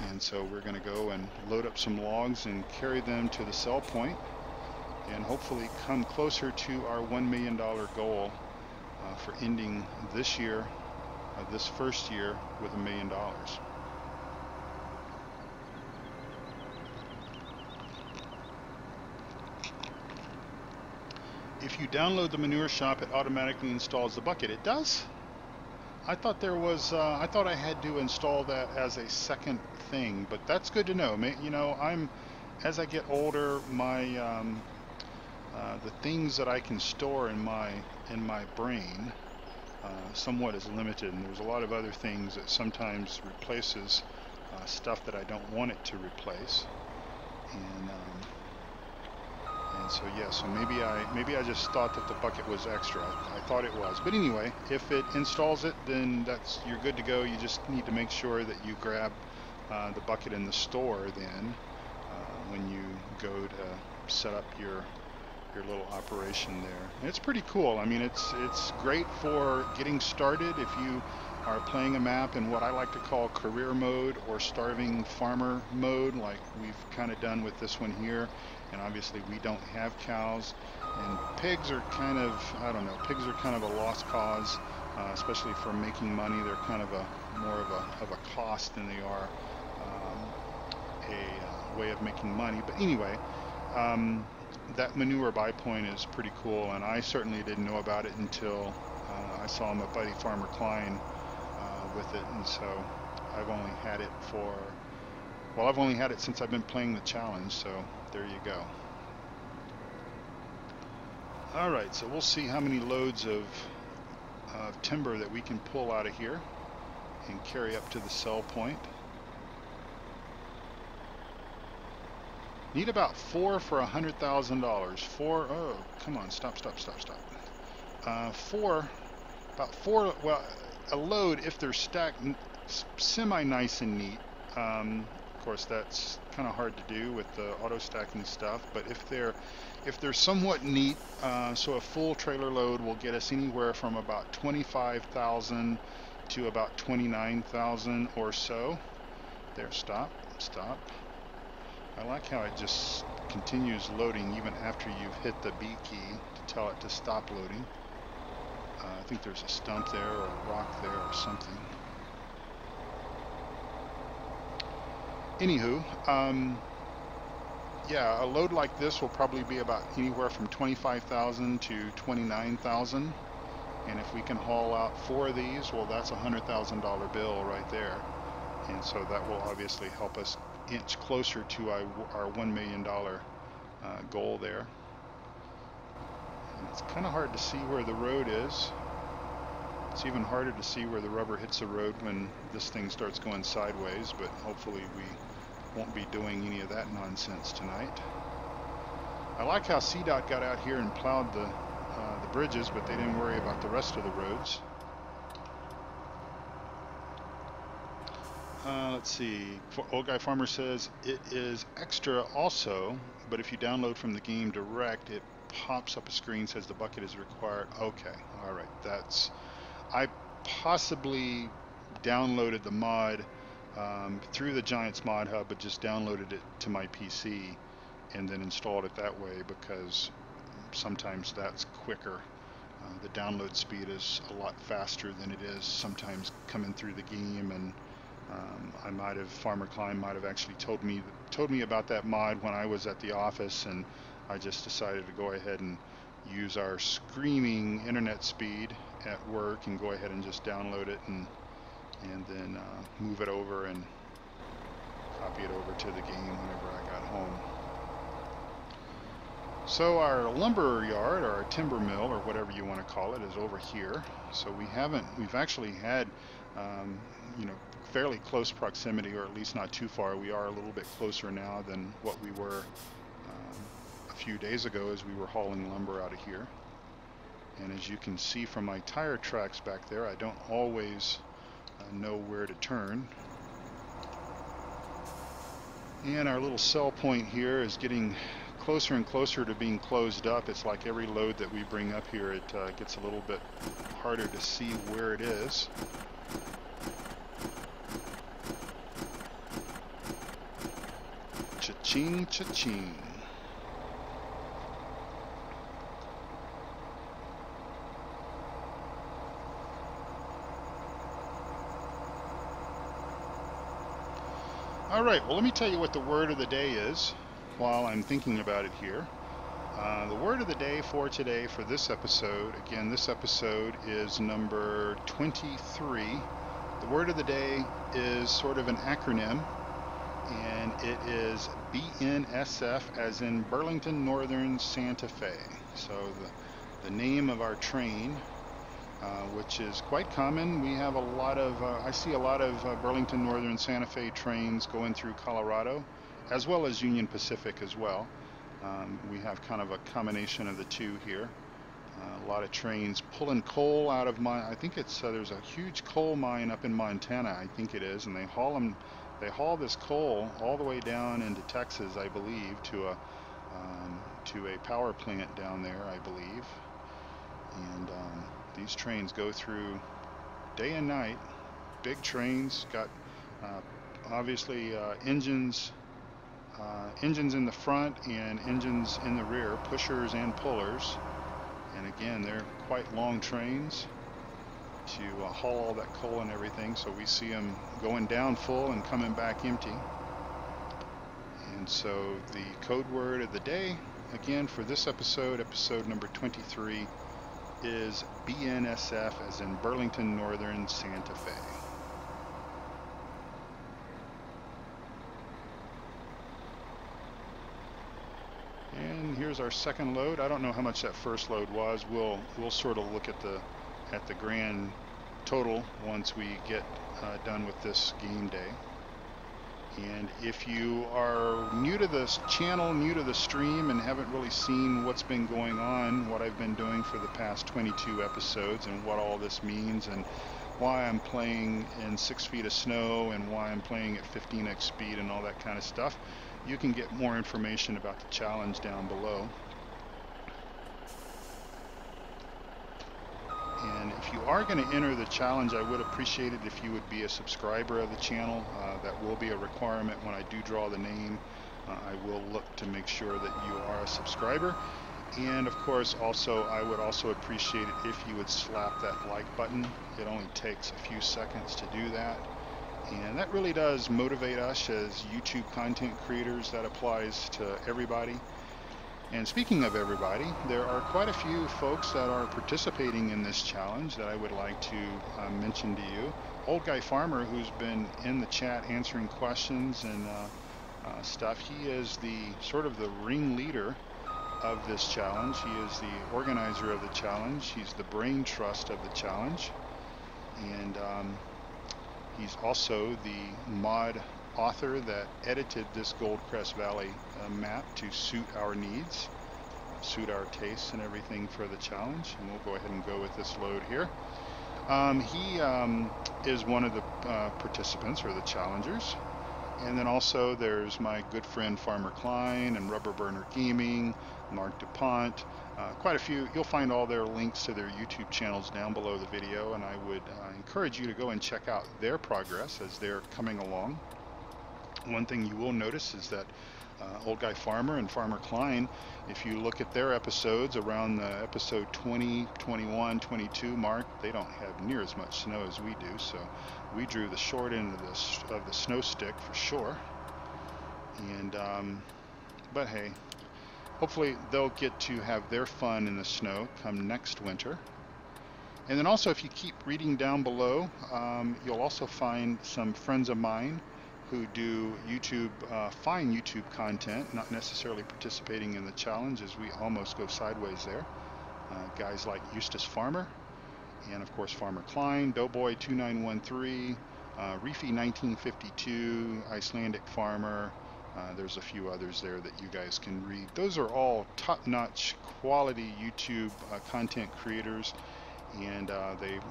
[SPEAKER 1] And so we're going to go and load up some logs and carry them to the sell point and hopefully come closer to our $1 million goal for ending this year, this first year, with $1 million. If you download the manure shop, it automatically installs the bucket. It does? I thought there was, I thought I had to install that as a second thing, but that's good to know. You know, as I get older, my, the things that I can store in my brain somewhat is limited, and there's a lot of other things that sometimes replaces stuff that I don't want it to replace. And so yeah, so maybe I just thought that the bucket was extra. I thought it was, but anyway, if it installs it, then you're good to go. You just need to make sure that you grab the bucket in the store then when you go to set up your little operation there. And it's pretty cool. I mean, it's great for getting started if you are playing a map in what I like to call career mode or starving farmer mode, like we've kind of done with this one here. And obviously we don't have cows, and pigs are kind of, I don't know, pigs are kind of a lost cause, especially for making money. They're kind of more of a cost than they are a way of making money. But anyway, that manure buy point is pretty cool, and I certainly didn't know about it until I saw my buddy Farmer Klein with it, and so I've only had it I've only had it since I've been playing the challenge, so there you go. Alright, so we'll see how many loads of timber that we can pull out of here and carry up to the sell point. Need about 4 for $100,000. 4, oh, come on, stop. About 4, well, a load if they're stacked semi-nice and neat. Of course, that's kind of hard to do with the auto stacking stuff, but if they're somewhat neat, so a full trailer load will get us anywhere from about 25,000 to about 29,000 or so. There, stop. I like how it just continues loading even after you've hit the B key to tell it to stop loading. I think there's a stump there or a rock there or something. Anywho, yeah, a load like this will probably be about anywhere from 25,000 to 29,000, and if we can haul out 4 of these, well, that's a $100,000 bill right there, and so that will obviously help us inch closer to our $1 million goal there. And it's kind of hard to see where the road is. It's even harder to see where the rubber hits the road when this thing starts going sideways, but hopefully we won't be doing any of that nonsense tonight. I like how CDOT got out here and plowed the bridges, but they didn't worry about the rest of the roads. Let's see. Old Guy Farmer says it is extra also, but if you download from the game direct, it pops up a screen says the bucket is required. Okay, all right. I possibly downloaded the mod through the Giants mod hub, but just downloaded it to my PC and then installed it that way because sometimes that's quicker. The download speed is a lot faster than it is sometimes coming through the game, and Farmer Klein might have actually told me about that mod when I was at the office, and I just decided to go ahead and use our screaming internet speed at work and go ahead and just download it and then move it over and copy it over to the game whenever I got home. So our lumber yard, or our timber mill, or whatever you want to call it, is over here. So we've actually had fairly close proximity, or at least not too far. We are a little bit closer now than what we were a few days ago as we were hauling lumber out of here. And as you can see from my tire tracks back there, I don't always know where to turn. And our little sell point here is getting closer and closer to being closed up. It's like every load that we bring up here, it gets a little bit harder to see where it is. Cha-ching, cha-ching. All right, well, let me tell you what the word of the day is while I'm thinking about it here. The word of the day for today, for this episode, again, this episode is number 23. The word of the day is sort of an acronym, and it is BNSF, as in Burlington Northern Santa Fe. So the name of our train, which is quite common. We have a lot of, I see a lot of Burlington Northern Santa Fe trains going through Colorado, as well as Union Pacific as well. We have kind of a combination of the two here. A lot of trains pulling coal out of I think it's there's a huge coal mine up in Montana, I think it is, and they haul this coal all the way down into Texas, I believe, to a power plant down there, I believe. And these trains go through day and night. Big trains, got obviously engines in the front and engines in the rear, pushers and pullers. And again, they're quite long trains to haul all that coal and everything. So we see them going down full and coming back empty. And so the code word of the day, again, for this episode number 23, is BNSF, as in Burlington Northern Santa Fe. And here's our second load. I don't know how much that first load was. We'll sort of look at the grand total once we get done with this game day. And if you are new to this channel, new to the stream, and haven't really seen what's been going on, what I've been doing for the past 22 episodes, and what all this means, and why I'm playing in 6 feet of snow, and why I'm playing at 15x speed, and all that kind of stuff, you can get more information about the challenge down below. And if you are going to enter the challenge, I would appreciate it if you would be a subscriber of the channel. That will be a requirement when I do draw the name. I will look to make sure that you are a subscriber. And of course, also, I would also appreciate it if you would slap that like button. It only takes a few seconds to do that. And that really does motivate us as YouTube content creators. That applies to everybody. And speaking of everybody, there are quite a few folks that are participating in this challenge that I would like to mention to you. Old Guy Farmer, who's been in the chat answering questions and stuff, he is the sort of the ringleader of this challenge. He is the organizer of the challenge. He's the brain trust of the challenge. And he's also the mod author that edited this Goldcrest Valley map to suit our needs, suit our tastes and everything for the challenge. And we'll go ahead and go with this load here. He is one of the participants, or the challengers. And then also there's my good friend Farmer Klein and Rubber Burner Gaming, Mark DuPont, quite a few. You'll find all their links to their YouTube channels down below the video, and I would encourage you to go and check out their progress as they're coming along. One thing you will notice is that Old Guy Farmer and Farmer Klein, if you look at their episodes around the episode 20, 21, 22 mark, they don't have near as much snow as we do, so we drew the short end of the snow stick for sure. And but hey, hopefully they'll get to have their fun in the snow come next winter. And then also, if you keep reading down below, you'll also find some friends of mine who do YouTube, fine YouTube content, not necessarily participating in the challenge, as we almost go sideways there. Guys like Eustace Farmer, and of course Farmer Klein, Doughboy 2913, Reefy 1952, Icelandic Farmer. There's a few others there that you guys can read. Those are all top-notch quality YouTube content creators, and they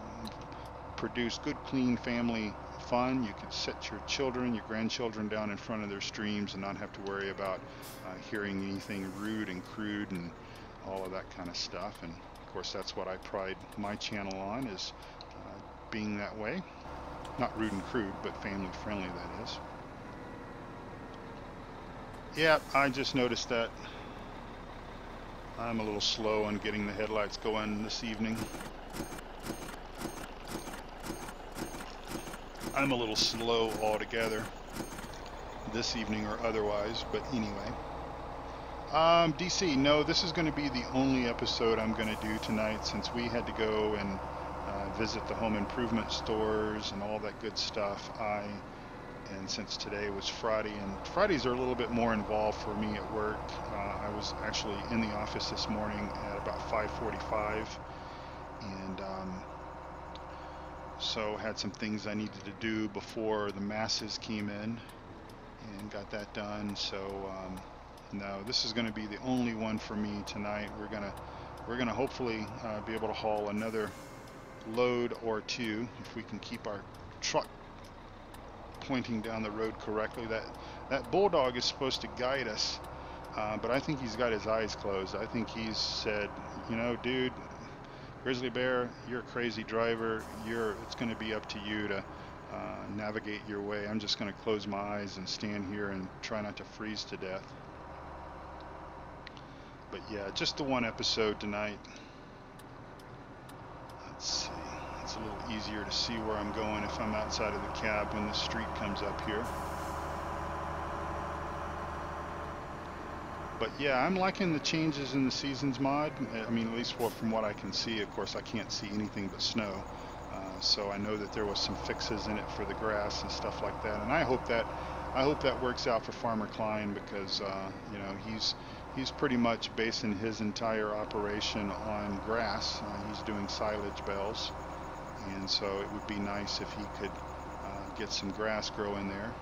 [SPEAKER 1] produce good, clean family fun. You could set your children, your grandchildren down in front of their streams and not have to worry about hearing anything rude and crude and all of that kind of stuff. And of course, that's what I pride my channel on, is being that way. Not rude and crude, but family friendly, that is. Yeah, I just noticed that. I'm a little slow on getting the headlights going this evening. I'm a little slow altogether this evening or otherwise, but anyway. DC, no, this is going to be the only episode I'm going to do tonight since we had to go and visit the home improvement stores and all that good stuff. And since today was Friday, and Fridays are a little bit more involved for me at work. I was actually in the office this morning at about 5:45, and so had some things I needed to do before the masses came in, and got that done. So no, this is going to be the only one for me tonight. We're gonna hopefully be able to haul another load or two if we can keep our truck pointing down the road correctly. That bulldog is supposed to guide us, but I think he's got his eyes closed. I think he's said, you know, dude, Grizzly Bear, you're a crazy driver. It's going to be up to you to navigate your way. I'm just going to close my eyes and stand here and try not to freeze to death. But yeah, just the one episode tonight. Let's see. It's a little easier to see where I'm going if I'm outside of the cab when the street comes up here. But yeah, I'm liking the changes in the Seasons mod. I mean, at least from what I can see. Of course, I can't see anything but snow. So I know that there was some fixes in it for the grass and stuff like that. And I hope that works out for Farmer Klein because you know, he's pretty much basing his entire operation on grass. He's doing silage bales, and so it would be nice if he could get some grass growing there.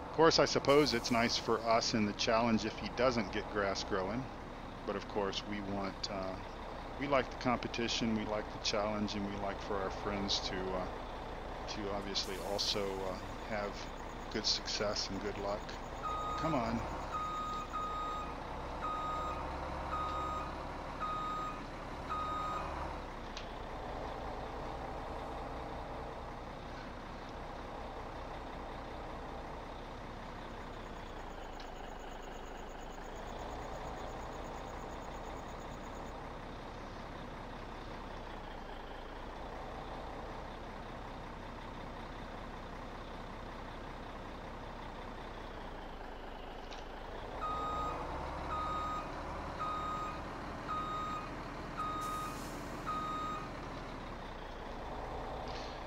[SPEAKER 1] Of course, I suppose it's nice for us in the challenge if he doesn't get grass growing, but of course we like the competition, we like the challenge, and we like for our friends to obviously also have good success and good luck. Come on.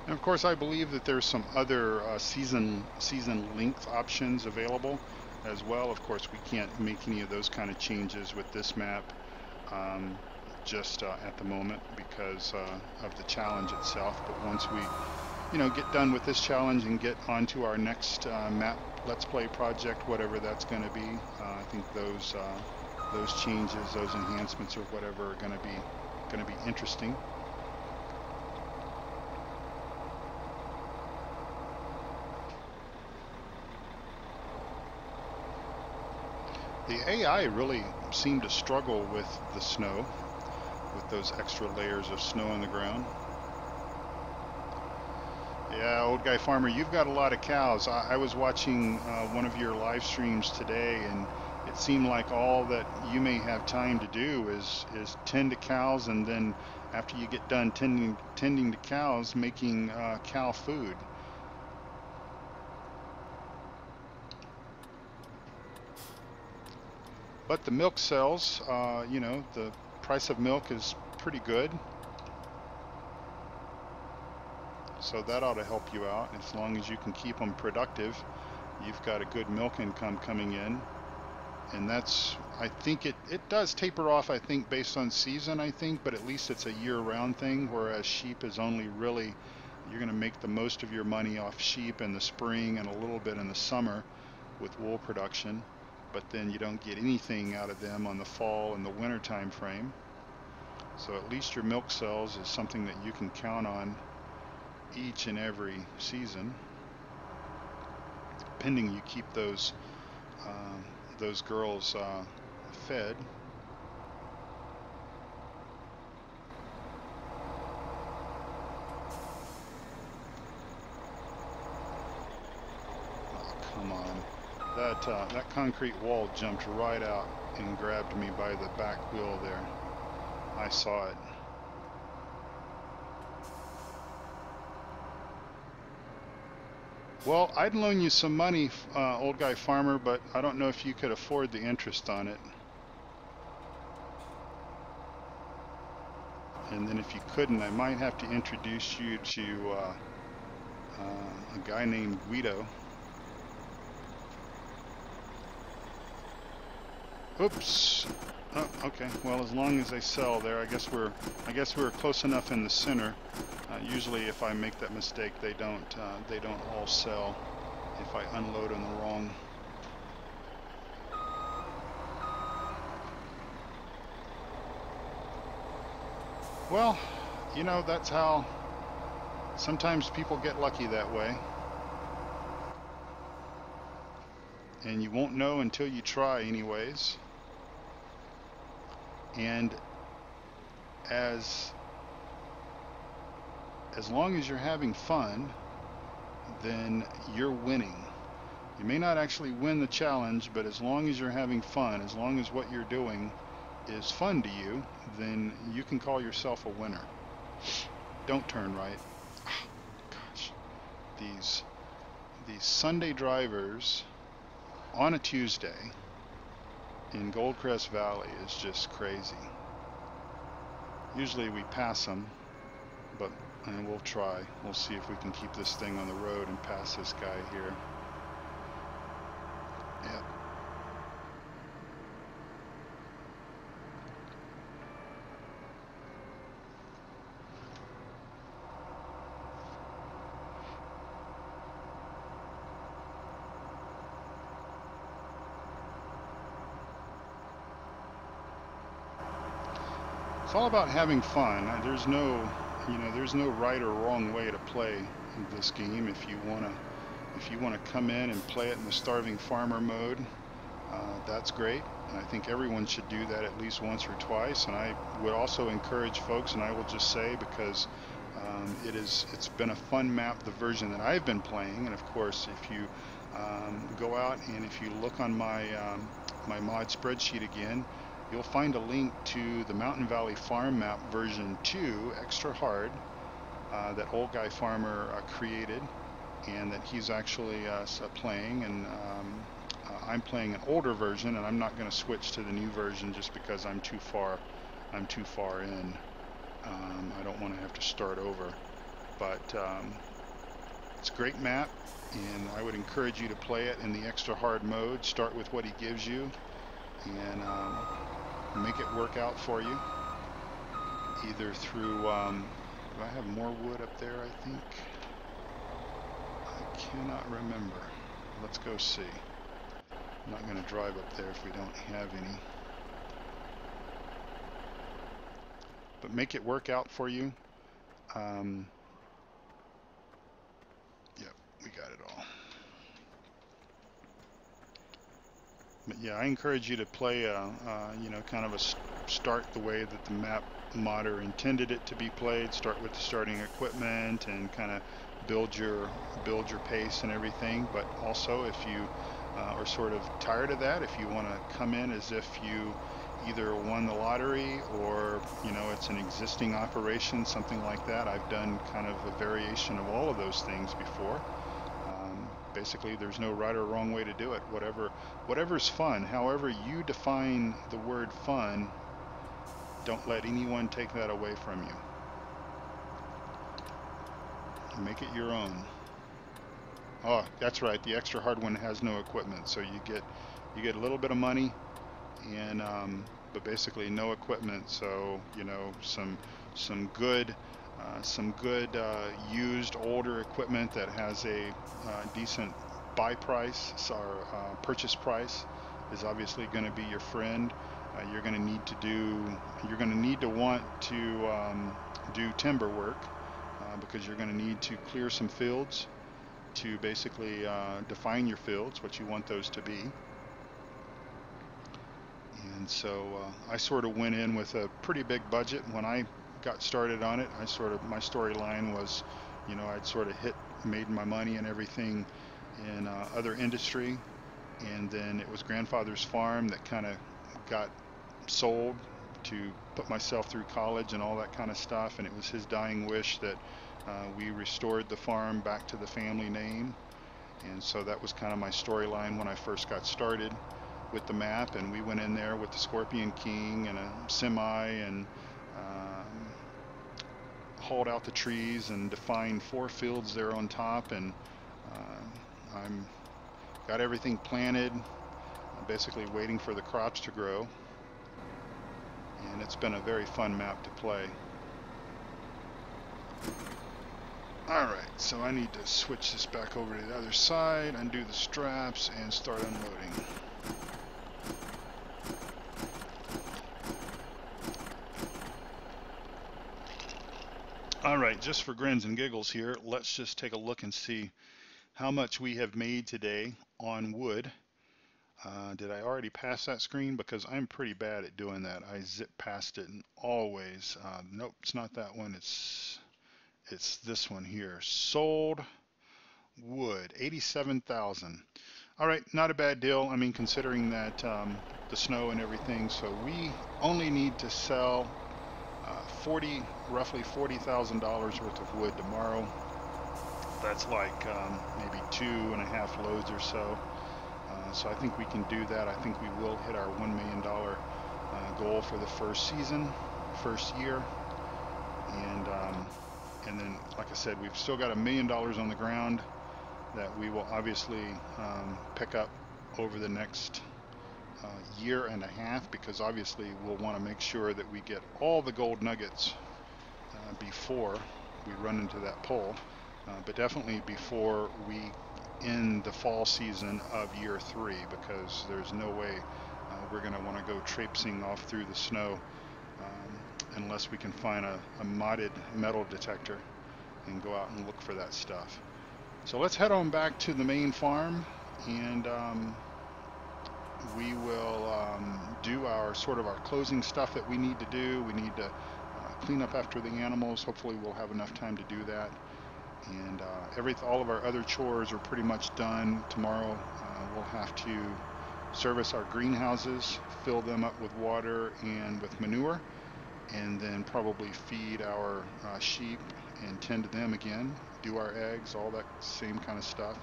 [SPEAKER 1] And of course, I believe that there's some other season length options available as well. Of course, we can't make any of those kind of changes with this map just at the moment because of the challenge itself. But once we, you know, get done with this challenge and get onto our next map Let's Play project, whatever that's going to be, I think those changes, those enhancements, or whatever, are going to be interesting. The AI really seemed to struggle with the snow, with those extra layers of snow on the ground. Yeah, Old Guy Farmer, you've got a lot of cows. I was watching one of your live streams today, and it seemed like all that you may have time to do is tend to cows, and then after you get done tending to cows, making cow food. But the milk sells, you know, the price of milk is pretty good. So that ought to help you out. As long as you can keep them productive, you've got a good milk income coming in. And that's, I think it does taper off, I think, based on season, I think, but at least it's a year-round thing, whereas sheep is only really, you're going to make the most of your money off sheep in the spring and a little bit in the summer with wool production. But then you don't get anything out of them on the fall and the winter time frame. So at least your milk sales is something that you can count on each and every season, pending you keep those girls fed. Oh, come on. That concrete wall jumped right out and grabbed me by the back wheel there. I saw it. Well, I'd loan you some money, old guy farmer, but I don't know if you could afford the interest on it. And then if you couldn't, I might have to introduce you to a guy named Guido. Oops. Oh, okay. Well, as long as they sell there, I guess we're close enough in the center. Usually, if I make that mistake, they don't all sell if I unload on the wrong. Well, you know, that's how sometimes people get lucky that way. And you won't know until you try anyways. And as long as you're having fun, then you're winning. You may not actually win the challenge, but as long as you're having fun, as long as what you're doing is fun to you, then you can call yourself a winner. Don't turn right. Oh, gosh, these Sunday drivers on a Tuesday in Goldcrest Valley is just crazy. Usually we pass them, but we'll try. We'll see if we can keep this thing on the road and pass this guy here. Yep. It's all about having fun. There's no right or wrong way to play this game. If you wanna come in and play it in the starving farmer mode, that's great. And I think everyone should do that at least once or twice. And I would also encourage folks, and I will just say, because it's been a fun map, the version that I've been playing. And of course, if you go out and if you look on my my mod spreadsheet again, you'll find a link to the Mountain Valley Farm Map version 2, extra hard, that old guy farmer created, and that he's actually playing. And I'm playing an older version, and I'm not going to switch to the new version just because I'm too far in. I don't want to have to start over. But it's a great map, and I would encourage you to play it in the extra hard mode. Start with what he gives you, and make it work out for you, either through do I have more wood up there? I think I cannot remember. Let's go see. I'm not going to drive up there if we don't have any, but make it work out for you. Yep, we got it all. But yeah, I encourage you to play kind of a start the way that the map modder intended it to be played. Start with the starting equipment and kind of build your pace and everything. But also, if you are sort of tired of that, if you want to come in as if you either won the lottery or it's an existing operation, something like that. I've done kind of a variation of all of those things before. Basically, there's no right or wrong way to do it. Whatever's fun, however you define the word fun, don't let anyone take that away from you. Make it your own. Oh, that's right. The extra hard one has no equipment, so you get a little bit of money, and but basically no equipment. So some good used older equipment that has a decent buy price or purchase price is obviously going to be your friend. You're going to need to want to do timber work because you're going to need to clear some fields to basically define your fields, what you want those to be. And so I sort of went in with a pretty big budget when I got started on it. My storyline was, I'd sort of made my money and everything in other industry, and then it was grandfather's farm that kind of got sold to put myself through college and all that kind of stuff, and it was his dying wish that we restored the farm back to the family name. And so that was kind of my storyline when I first got started with the map, and we went in there with the Scorpion King and a semi and hauled out the trees and defined 4 fields there on top, and I'm got everything planted, basically waiting for the crops to grow, and it's been a very fun map to play. Alright, so I need to switch this back over to the other side, undo the straps, and start unloading. Alright, just for grins and giggles here, let's just take a look and see how much we have made today on wood. Did I already pass that screen? Because I'm pretty bad at doing that. I zip past it and always. Nope, it's not that one. It's this one here. Sold wood, 87,000. All right, not a bad deal. I mean, considering that the snow and everything. So we only need to sell roughly $40,000 worth of wood tomorrow. That's like maybe 2.5 loads or so. So I think we can do that. I think we will hit our $1 million goal for the first season, first year. And then, like I said, we've still got $1 million on the ground that we will obviously pick up over the next year and a half, because obviously we'll want to make sure that we get all the gold nuggets before we run into that pole, but definitely before we end the fall season of year 3, because there's no way we're going to want to go traipsing off through the snow unless we can find a modded metal detector and go out and look for that stuff. So let's head on back to the main farm, and we will do our closing stuff that we need to do. We need to clean up after the animals. Hopefully we'll have enough time to do that. And all of our other chores are pretty much done. Tomorrow we'll have to service our greenhouses, fill them up with water and with manure, and then probably feed our sheep and tend to them again, do our eggs, all that same kind of stuff.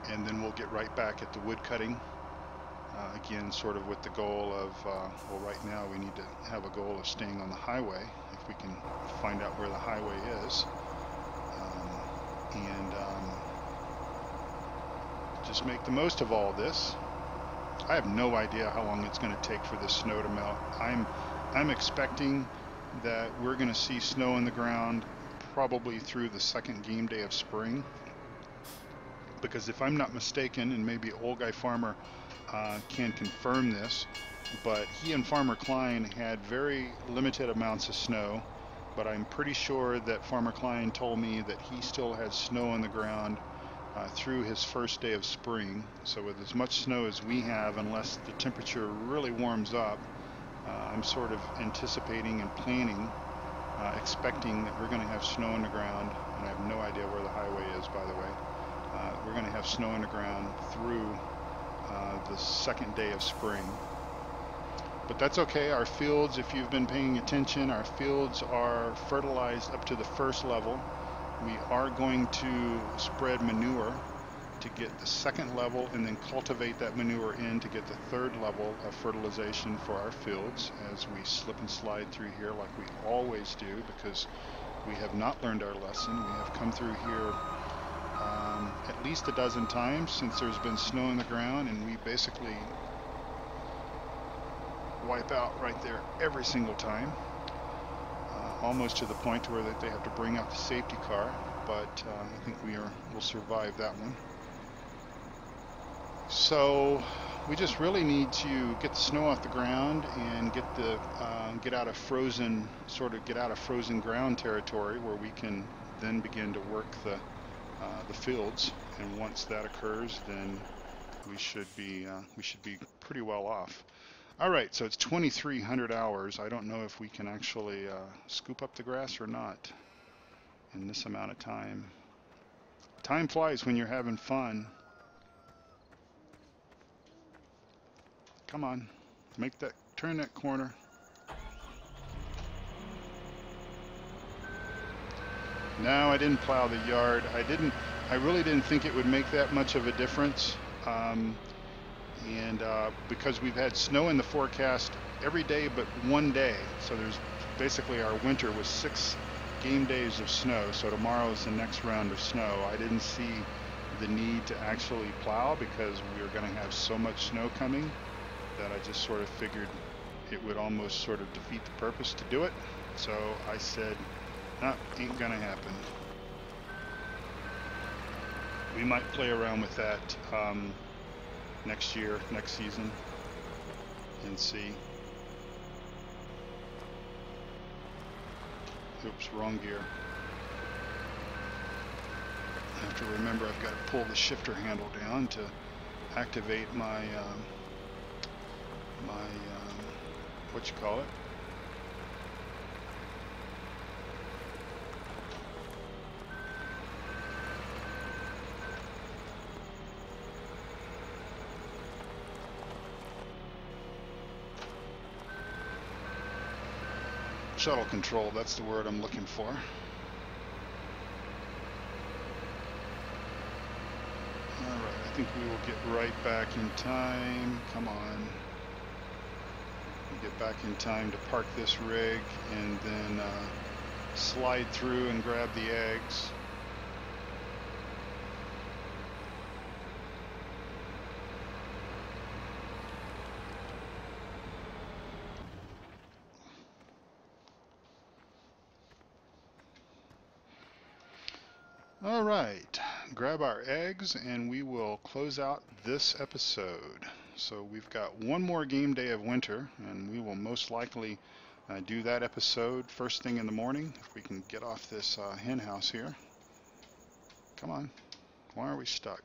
[SPEAKER 1] And then we'll get right back at the wood cutting. Again, sort of with the goal of, well, right now we need to have a goal of staying on the highway, if we can find out where the highway is. And just make the most of all this. I have no idea how long it's going to take for this snow to melt. I'm expecting that we're going to see snow on the ground probably through the second game day of spring. Because if I'm not mistaken, and maybe Old Guy Farmer can confirm this, but he and Farmer Klein had very limited amounts of snow, but I'm pretty sure that Farmer Klein told me that he still had snow on the ground through his first day of spring. So with as much snow as we have, unless the temperature really warms up, I'm sort of anticipating and planning, expecting that we're going to have snow on the ground, and I have no idea where the highway is, by the way. We're going to have snow on the ground through the second day of spring. But that's okay. Our fields, if you've been paying attention, our fields are fertilized up to the first level. We are going to spread manure to get the second level, and then cultivate that manure in to get the third level of fertilization for our fields, as we slip and slide through here like we always do, because we have not learned our lesson. We have come through here at least a dozen times since there's been snow on the ground, and we basically wipe out right there every single time, almost to the point to where they have to bring out the safety car, but I think we'll survive that one. So we just really need to get the snow off the ground and get out of frozen ground territory, where we can then begin to work the fields. And once that occurs, then we should be pretty well off. All right, so it's 2,300 hours. I don't know if we can actually scoop up the grass or not in this amount of time. Time flies when you're having fun. Come on, make that, turn that corner. No, I didn't plow the yard. I really didn't think it would make that much of a difference. And because we've had snow in the forecast every day but one day, so there's basically our winter was 6 game days of snow. So tomorrow is the next round of snow. I didn't see the need to actually plow because we were going to have so much snow coming that I just sort of figured it would almost sort of defeat the purpose to do it. So I said, no, ain't gonna happen. We might play around with that next year, next season, and see. Oops, wrong gear. I have to remember I've got to pull the shifter handle down to activate my what you call it? Shuttle control, that's the word I'm looking for. Alright, I think we will get right back in time. Come on. We'll get back in time to park this rig and then slide through and grab the eggs. All right, grab our eggs and we will close out this episode. So we've got one more game day of winter and we will most likely do that episode first thing in the morning if we can get off this hen house here. Come on, why are we stuck?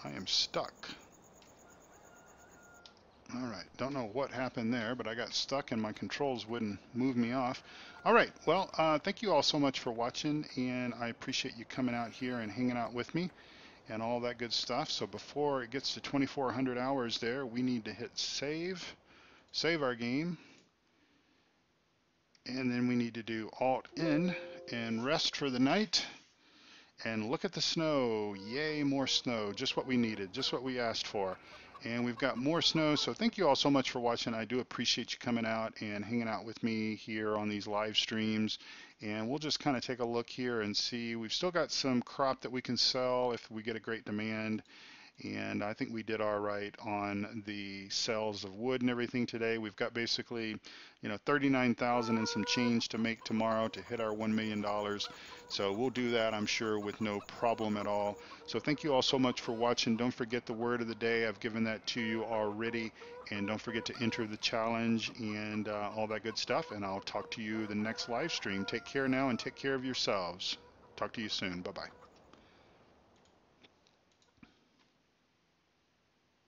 [SPEAKER 1] I am stuck. All right, don't know what happened there, but I got stuck and my controls wouldn't move me off. All right, well, thank you all so much for watching, and I appreciate you coming out here and hanging out with me and all that good stuff. So before it gets to 2400 hours there, we need to hit save our game, and then we need to do Alt-N and rest for the night. And look at the snow. Yay, more snow. Just what we needed, just what we asked for. And we've got more snow, so thank you all so much for watching. I do appreciate you coming out and hanging out with me here on these live streams. And we'll just kind of take a look here and see. We've still got some crop that we can sell if we get a great demand. And I think we did all right on the sales of wood and everything today. We've got basically, 39,000 and some change to make tomorrow to hit our $1 million. So we'll do that, I'm sure, with no problem at all. So thank you all so much for watching. Don't forget the word of the day. I've given that to you already. And don't forget to enter the challenge and all that good stuff. And I'll talk to you the next live stream. Take care now and take care of yourselves. Talk to you soon. Bye-bye.